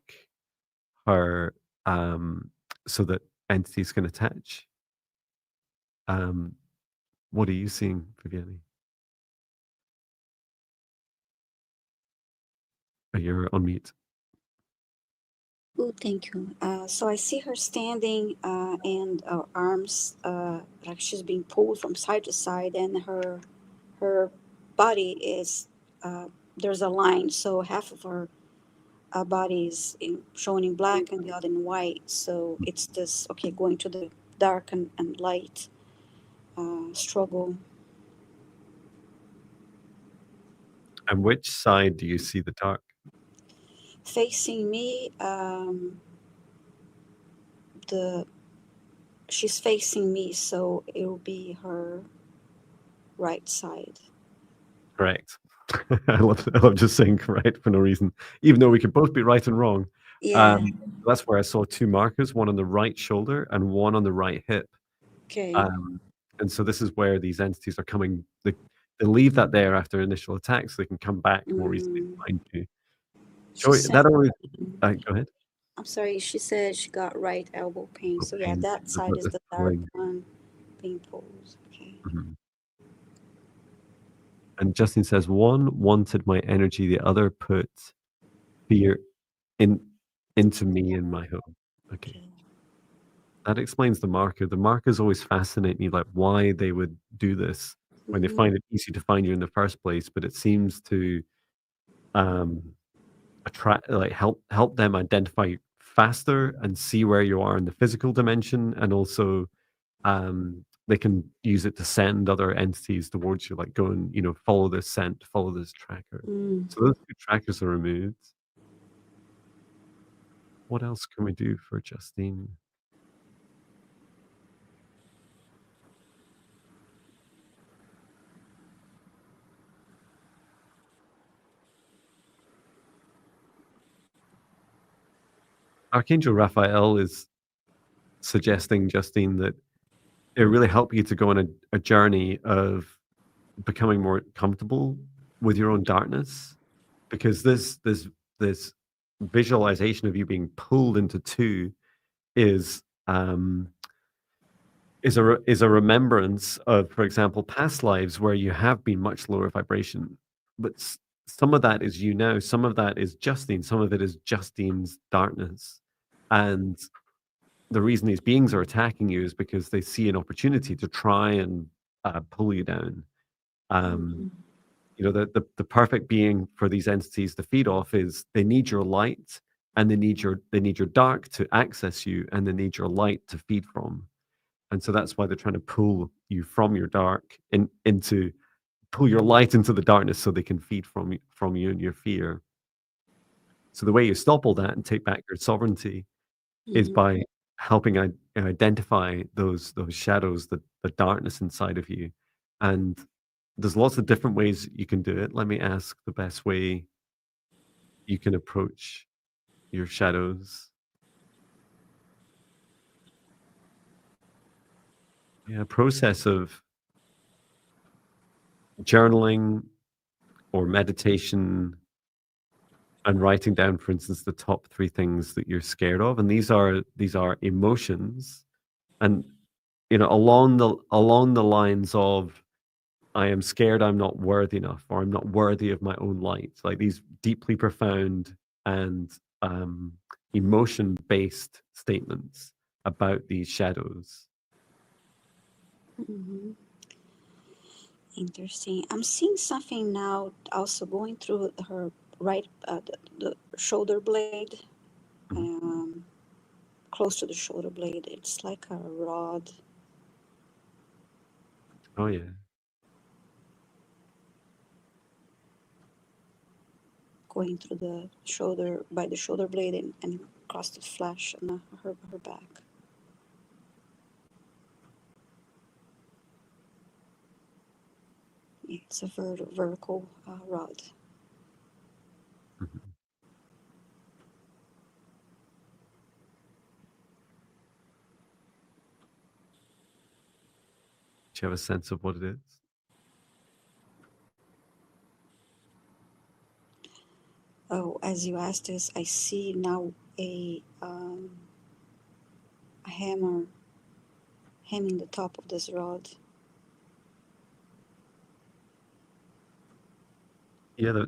her, so that entities can attach. Um, what are you seeing, Viviane? Oh, you're on mute. Oh, thank you. So I see her standing and her arms like she's being pulled from side to side, and her body is there's a line. So half of her body is shown in black and the other in white. So it's this going to the dark and light struggle. And which side do you see the dark? Facing me, the she's facing me, so it will be her right side. Correct. I love just saying correct for no reason, even though we could both be right and wrong. Yeah. That's where I saw 2 markers, one on the right shoulder and one on the right hip. Okay. And so this is where these entities are coming. They leave that there after initial attacks, so they can come back more easily to find you. She Joy, said, that always. Go ahead. I'm sorry, she said she got right elbow pain. Oh, So yeah, pain. that There's side is this the dark pulling. one being pulled. Okay. Mhm. And Justin says, one wanted my energy, the other put fear in into me and my home. Okay. Okay. That explains the marker. The markers always fascinate me, like why they would do this when they Mm-hmm. find it easy to find you in the first place, but it seems to um attract, like help them identify faster and see where you are in the physical dimension, and also they can use it to send other entities towards you, like go and follow this scent, follow this tracker. Mm. So those 2 trackers are removed. What else can we do for Justine? Archangel Raphael is suggesting, Justine, that it really helped you to go on a journey of becoming more comfortable with your own darkness, because this visualization of you being pulled into two is um, is a remembrance of, for example, past lives where you have been much lower vibration, but some of that is you now, some of that is Justine, some of it is Justine's darkness, and the reason these beings are attacking you is because they see an opportunity to try and pull you down. Um, you know, the perfect being for these entities to feed off is they need your light, and they need your dark to access you, and they need your light to feed from. And so that's why they're trying to pull you from your dark into pull your light into the darkness so they can feed from you and your fear. So the way you stop all that and take back your sovereignty is by helping identify those shadows, the darkness inside of you. And there's lots of different ways you can do it. Let me ask the best way you can approach your shadows. Yeah, a process of journaling or meditation and writing down, for instance, the top 3 things that you're scared of. And these are emotions. And you know, along the lines of I am scared I'm not worthy enough, or I'm not worthy of my own light. Like these deeply profound and emotion-based statements about these shadows. Interesting. I'm seeing something now also going through her right, the shoulder blade, Mhm. close to the shoulder blade. It's like a rod Oh yeah. going through the shoulder, by the shoulder blade, and across the flesh and her back. Yeah, it's a vertical rod. Mhm. Do you have a sense of what it is? Oh, as you asked this, I see now a hammer hamming the top of this rod. Yeah,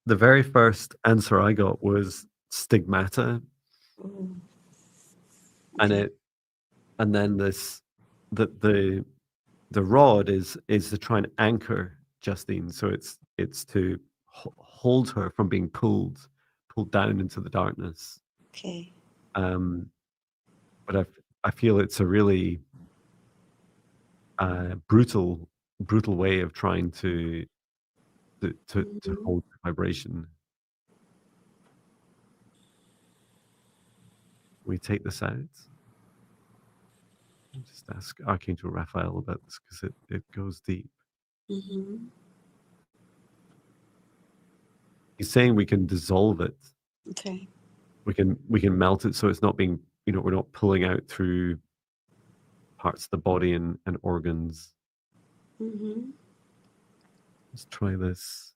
the very first answer I got was stigmata, Oh, and okay. it and then this the rod is to try and anchor Justine, so it's to hold her from being pulled down into the darkness. Okay. Um, but I feel it's a really brutal way of trying to Mhm. hold the vibration. We take this out. I'll just ask Archangel Raphael about this because it goes deep. Mhm. He's saying we can dissolve it. Okay. We can melt it so it's not being, you know, we're not pulling out through parts of the body and organs. Mhm. Let's try this.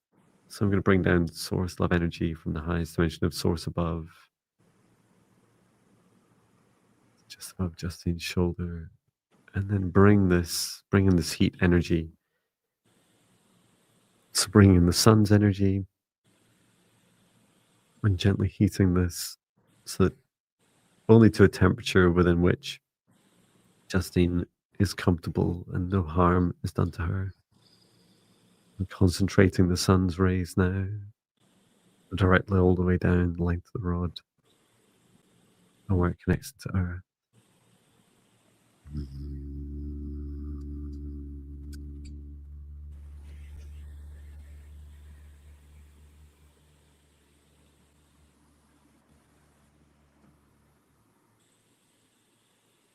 So I'm going to bring down source love energy from the highest dimension of source above, just above Justine's shoulder, and then bring in this heat energy. So bring in the sun's energy and gently heating this so that only to a temperature within which Justine is comfortable and no harm is done to her. And concentrating the sun's rays now directly all the way down the length of the rod and where it connects to earth.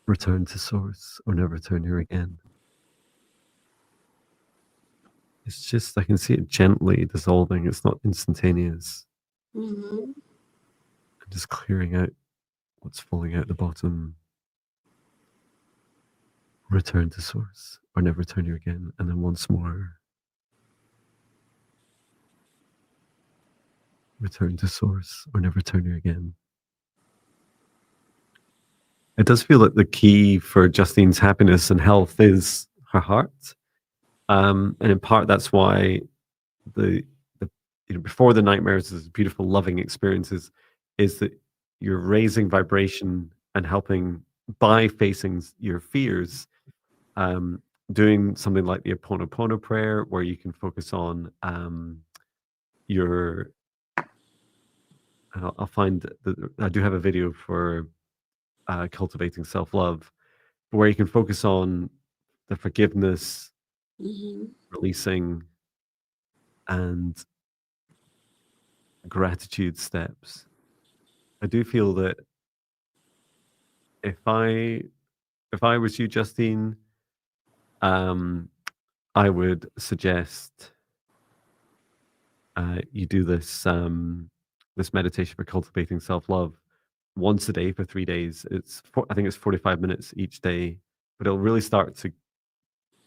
Return to source or never return here again. It's just, I can see it gently dissolving. It's not instantaneous. Mhm. And just clearing out what's falling out the bottom. Return to source or never return here again. And then once more, return to source or never return here again. It does feel like the key for Justine's happiness and health is her heart. And in part, that's why the, the before the nightmares is beautiful, loving experiences, is that you're raising vibration and helping by facing your fears, doing something like the Ho'oponopono prayer, where you can focus on your. I'll find I do have a video for cultivating self love, where you can focus on the forgiveness, releasing, and gratitude steps. I do feel that if I was you, Justine, I would suggest you do this meditation for cultivating self love once a day for 3 days. I think it's 45 minutes each day, but it'll really start to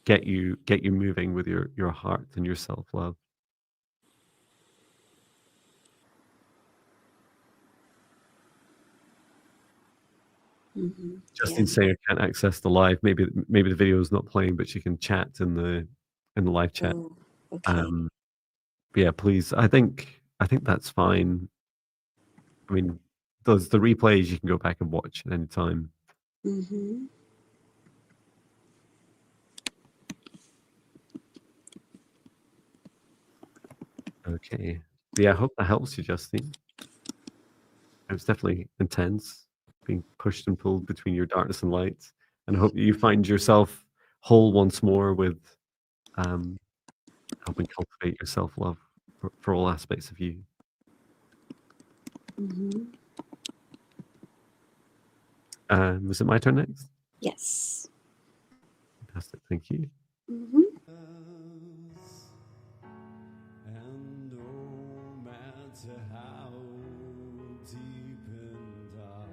get you moving with your heart and your self love. Yeah. Justine's saying I can't access the live. Maybe the video is not playing, but she can chat in the live chat. Oh, okay. But yeah, please. I think that's fine. I mean, the replays you can go back and watch at any time. Okay. Yeah, I hope that helps you, Justine. It was definitely intense, being pushed and pulled between your darkness and light. And I hope you find yourself whole once more with helping cultivate your self love for all aspects of you. Was it my turn next? Yes. Fantastic. Thank you. And no matter how deep and dark,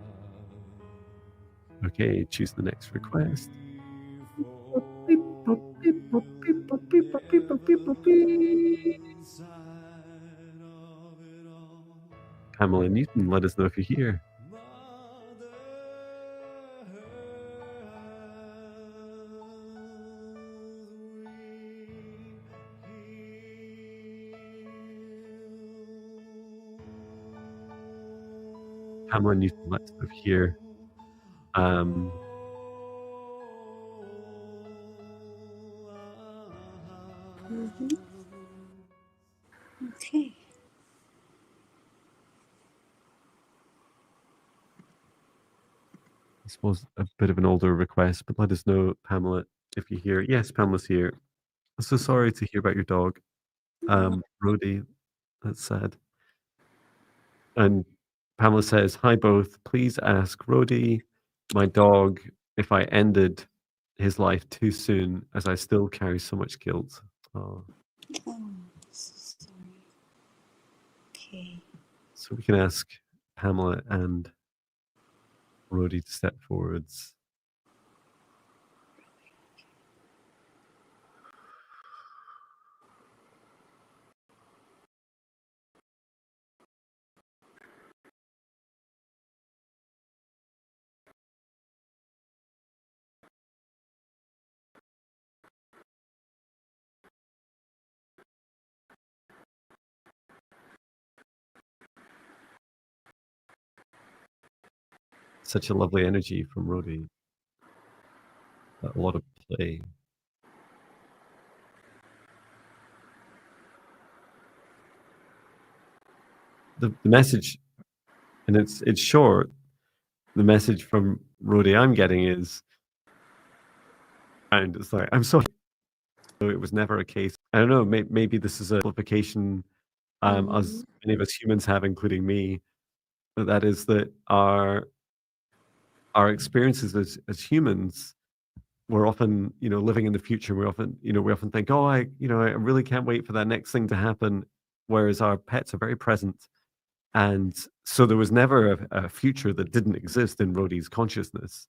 Okay, choose the next request. inside of it all, Pamela Newton, let us know if you're here. Mother Pamela Newton, let us know if you're here. Okay. I suppose a bit of an older request, but let us know, Pamela, if you're here. Yes, Pamela's here. I'm so sorry to hear about your dog, Rhodey. That's sad. And Pamela says, "Hi both. Please ask Rhodey, my dog, if I ended his life too soon, as I still carry so much guilt." Oh. Oh, so sorry. Okay. So we can ask Pamela and Rhodey to step forwards. Such a lovely energy from Rhodey. A lot of play. The message, and it's short. The message from Rhodey I'm getting is, and it's like, I'm so. It was never a case. I don't know. Maybe this is a simplification, as many of us humans have, including me. But that is that our experiences as humans, we're often living in the future. We often think, oh, I really can't wait for that next thing to happen. Whereas our pets are very present. And so there was never a future that didn't exist in Rhodey's consciousness.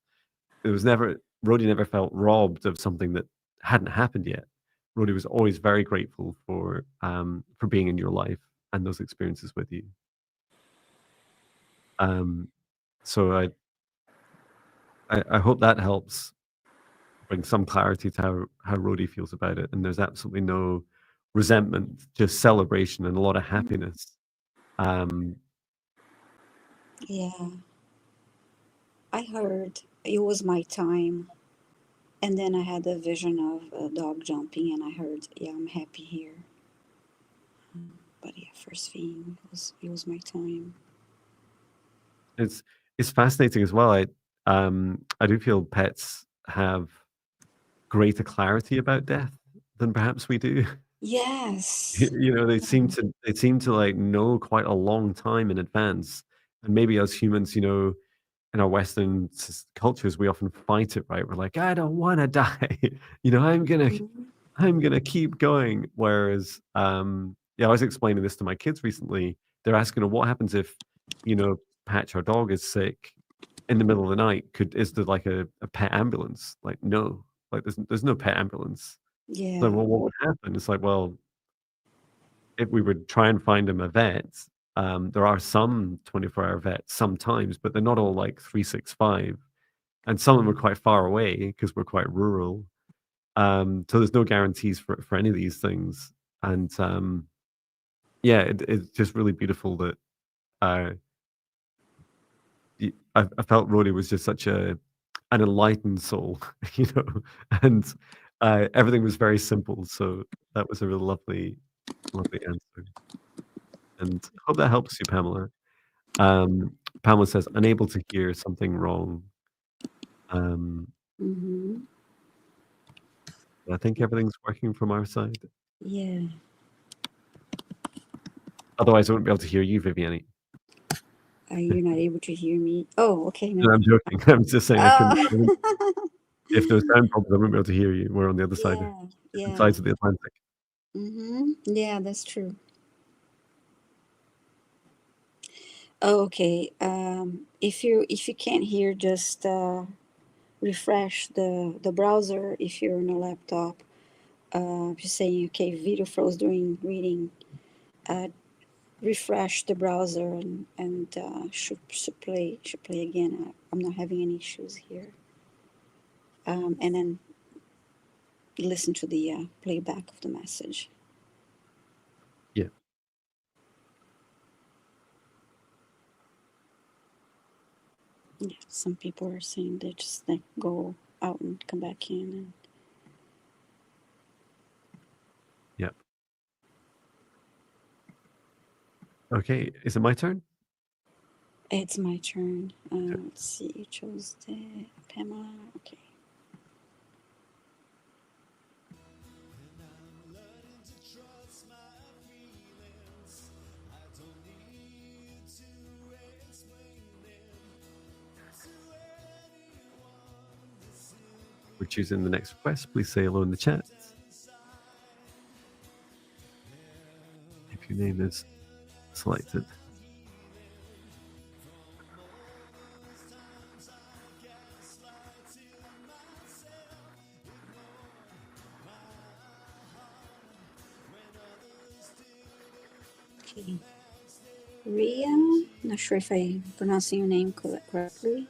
Rhodey never felt robbed of something that hadn't happened yet. Rhodey was always very grateful for being in your life and those experiences with you. Um, so I hope that helps bring some clarity to how Rhodey feels about it. And there's absolutely no resentment, just celebration and a lot of happiness. Um, Yeah, I heard it was my time. And then I had a vision of a dog jumping, and I heard, yeah, I'm happy here. But yeah, first thing it was my time. it's it's fascinating as well. I do feel pets have greater clarity about death than perhaps we do. Yes. You know, they seem to like know quite a long time in advance. And maybe as humans, you know, in our Western cultures, we often fight it, right? We're like, I don't want to die. You know, Mhm. I'm gonna keep going. Whereas, yeah, I was explaining this to my kids recently. They're asking, what happens if, you know, Patch, our dog, is sick in the middle of the night? Is there like a pet ambulance? Like, no, like there's no pet ambulance. So, Yeah. well, what would happen? It's like, well, if we would try and find him a vet, there are some 24-hour vets sometimes, but they're not all like 365. And some of them are quite far away because we're quite rural. So there's no guarantees for any of these things. And yeah, it's just really beautiful that uh, I felt Roddy was just such an enlightened soul, you know, and everything was very simple. So that was a really lovely answer. And hope that helps you, Pamela. Pamela says, unable to hear something wrong. Um, Mm-hmm. I think everything's working from our side. Yeah. Otherwise, I wouldn't be able to hear you, Viviane. You're not able to hear me. Oh, okay. No, No. I'm joking. I'm just saying I wouldn't, Oh. if there's sound problems, I wouldn't be able to hear you. We're on the other side, Yeah. different Yeah. sides of the Atlantic. Mm-hmm. Yeah, that's true. Oh, okay. If you can't hear, just refresh the browser if you're on a laptop. If you're saying, okay, video froze during reading, uh, refresh the browser and should play again. I'm not having any issues here. And then listen to the playback of the message. Yeah. Yeah, some people are saying they just like go out and come back in, and Yep. Okay. Is it my turn? it's my turn. Okay. Let's see, you chose the Pamela. Okay. And I'm learning to trust my feelings. I don't need to explain them to anyone. This We're choosing the next request. Please say hello in the chat if your name is selected. Okay. Ria, not sure if I pronouncing your name correctly.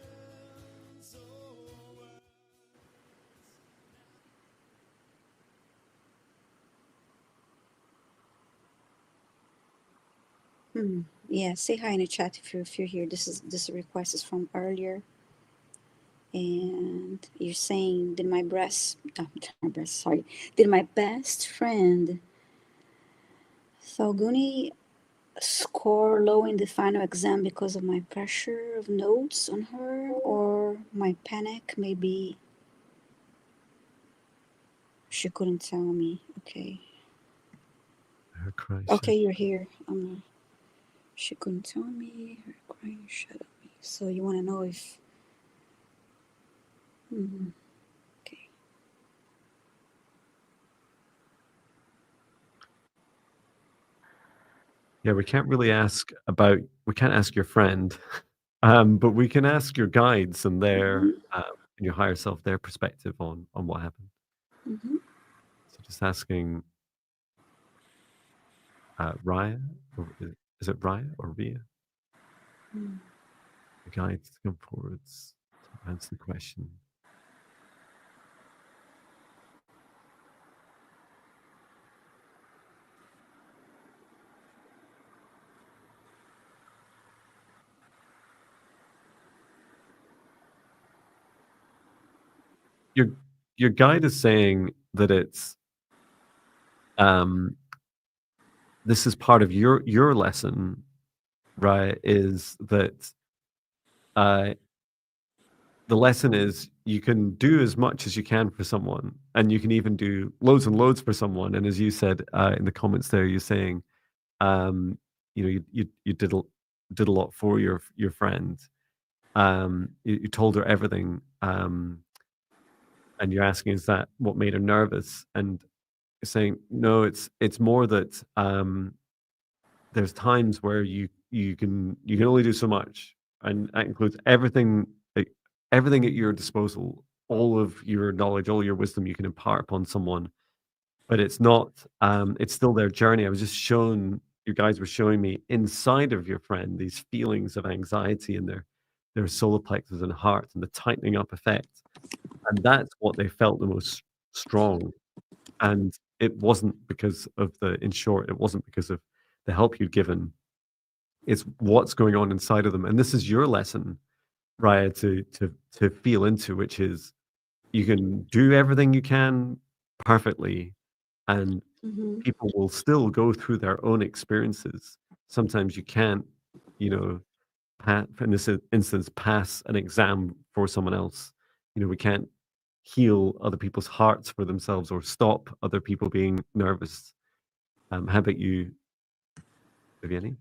Yeah, say hi in the chat if you're here. This request is from earlier, and you're saying, did my breast, my breast, sorry, did my best friend Thalguni score low in the final exam because of my pressure of notes on her, or my panic? Maybe she couldn't tell me. Okay. Her cry Okay, shut. you're here. She couldn't tell me. Her crying shut up me. So you want to know if? Okay. Yeah, we can't really ask about. We can't ask your friend, but we can ask your guides and Mm-hmm. and your higher self, their perspective on what happened. Mm-hmm. So just asking, Raya, or is it Raya or Ria? Mm. The guides to come forwards to answer the question. Your your guide is saying that it's um, this is part of your lesson, right? Is that uh, the lesson is you can do as much as you can for someone, and you can even do loads and loads for someone. And as you said in the comments there, you're saying, um, you did a lot for your friend. You told her everything, and you're asking, is that what made her nervous? And you're saying, no, it's more that there's times where you can only do so much, and that includes everything at your disposal, all of your knowledge, all your wisdom you can impart upon someone. But it's not. It's still their journey. I was just shown. You guys were showing me inside of your friend these feelings of anxiety in their solar plexus and heart, and the tightening up effect, and that's what they felt the most strong. And it wasn't because of in short, it wasn't because of the help you'd given. It's what's going on inside of them. And this is your lesson, Raya, to feel into, which is you can do everything you can perfectly, and Mm-hmm. people will still go through their own experiences. Sometimes you can't, you know, in this instance, pass an exam for someone else. We can't heal other people's hearts for themselves or stop other people being nervous. How about you, Viviane?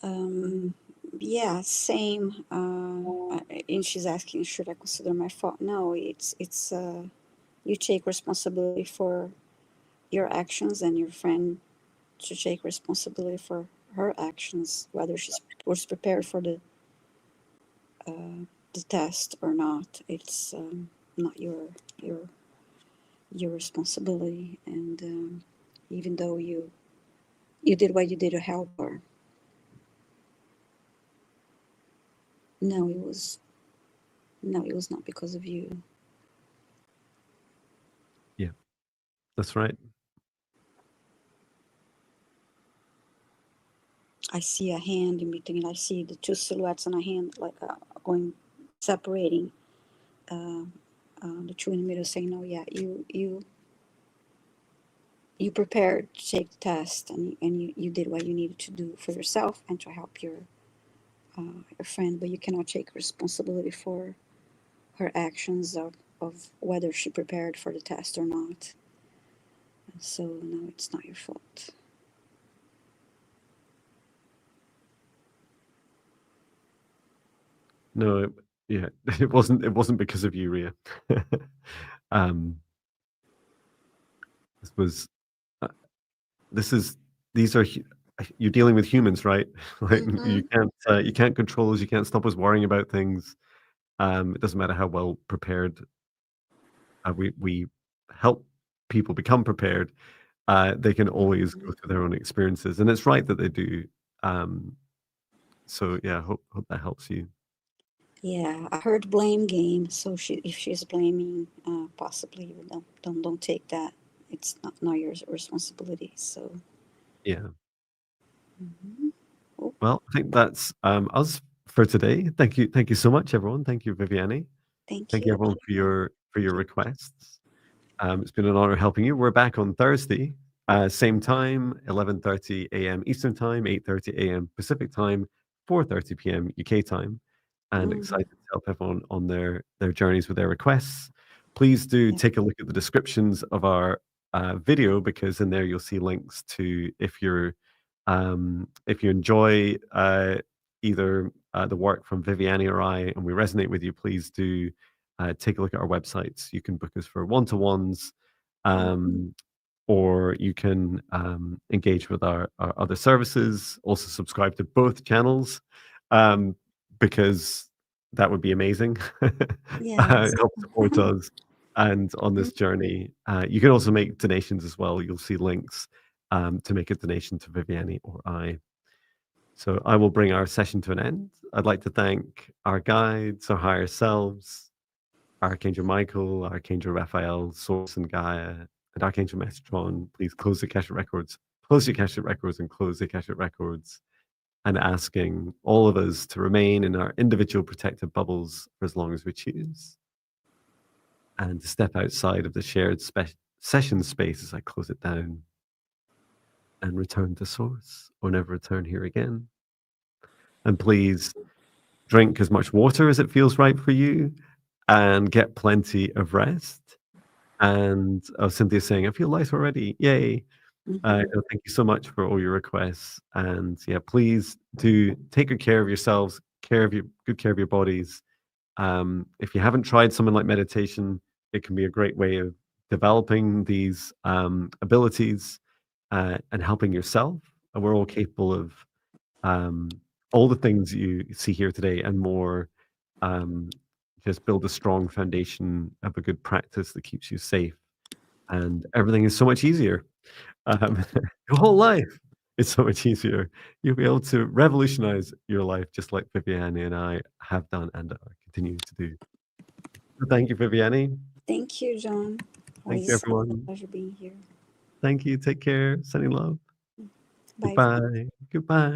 Um, yeah, same. And she's asking, should I consider my fault? No, it's you take responsibility for your actions, and your friend should take responsibility for her actions, whether she was prepared for the test or not. It's not your your responsibility, and even though you did what you did to help her, no, it was not because of you. Yeah, that's right. I see a hand in between. I see the two silhouettes on a hand, like going separating. Uh, the two in the middle saying, "No, yeah, you prepared to take the test, and you did what you needed to do for yourself and to help your friend, but you cannot take responsibility for her actions of whether she prepared for the test or not. So no, it's not your fault." No, yeah, it wasn't because of you, Ria. um, this was uh, this is these are you're dealing with humans, right? Like Mm-hmm. you can't control us, you can't stop us worrying about things. It doesn't matter how well prepared we help people become prepared. They can always go through their own experiences, and it's right that they do. Um, so yeah, hope that helps you. Yeah, I heard blame game. So if she's blaming, possibly don't take that. It's not your responsibility. So, Yeah. mhm. Oh, Well, I think that's us for today. Thank you so much, everyone. Thank you, Viviane. thank Thank you, you. everyone, for your Thank you. requests. It's been an honor helping you. We're back on Thursday, same time, 11:30 a.m. Eastern Time, 8:30 a.m. Pacific Time, 4:30 p.m. UK time, and Mm-hmm. excited to help everyone on their journeys with their requests. Please do Yeah. take a look at the descriptions of our video, because in there you'll see links to, if you enjoy either the work from Viviane or I, and we resonate with you, please do take a look at our websites. You can book us for one-to-ones, Mm-hmm. um, or you can engage with our other services. Also, subscribe to both channels, um, because that would be amazing. Yes. Help support us and on this journey. You can also make donations as well. You'll see links to make a donation to Viviane or I. So I will bring our session to an end. I'd like to thank our guides, our higher selves, Archangel Michael, Archangel Raphael, Source and Gaia, and Archangel Metatron. Please close the Akashic records, close the Akashic records, and close the Akashic records, and asking all of us to remain in our individual protective bubbles for as long as we choose, and to step outside of the shared session space as I close it down, and return to Source, or never return here again. And please drink as much water as it feels right for you, and get plenty of rest. And Cynthia's saying, I feel light already. Yay. Thank you so much for all your requests. And yeah, please do take good care of yourselves, good care of your bodies. If you haven't tried something like meditation, it can be a great way of developing these abilities and helping yourself. And we're all capable of all the things you see here today and more. Just build a strong foundation of a good practice that keeps you safe, and everything is so much easier. Your whole life is so much easier. You'll be able to revolutionize your life just like Viviane and I have done and are continuing to do. So thank you, Viviane. Thank you, John. Thank you, Always a everyone. pleasure being here. Thank you. Take care. Sending love. Bye. Goodbye. Goodbye.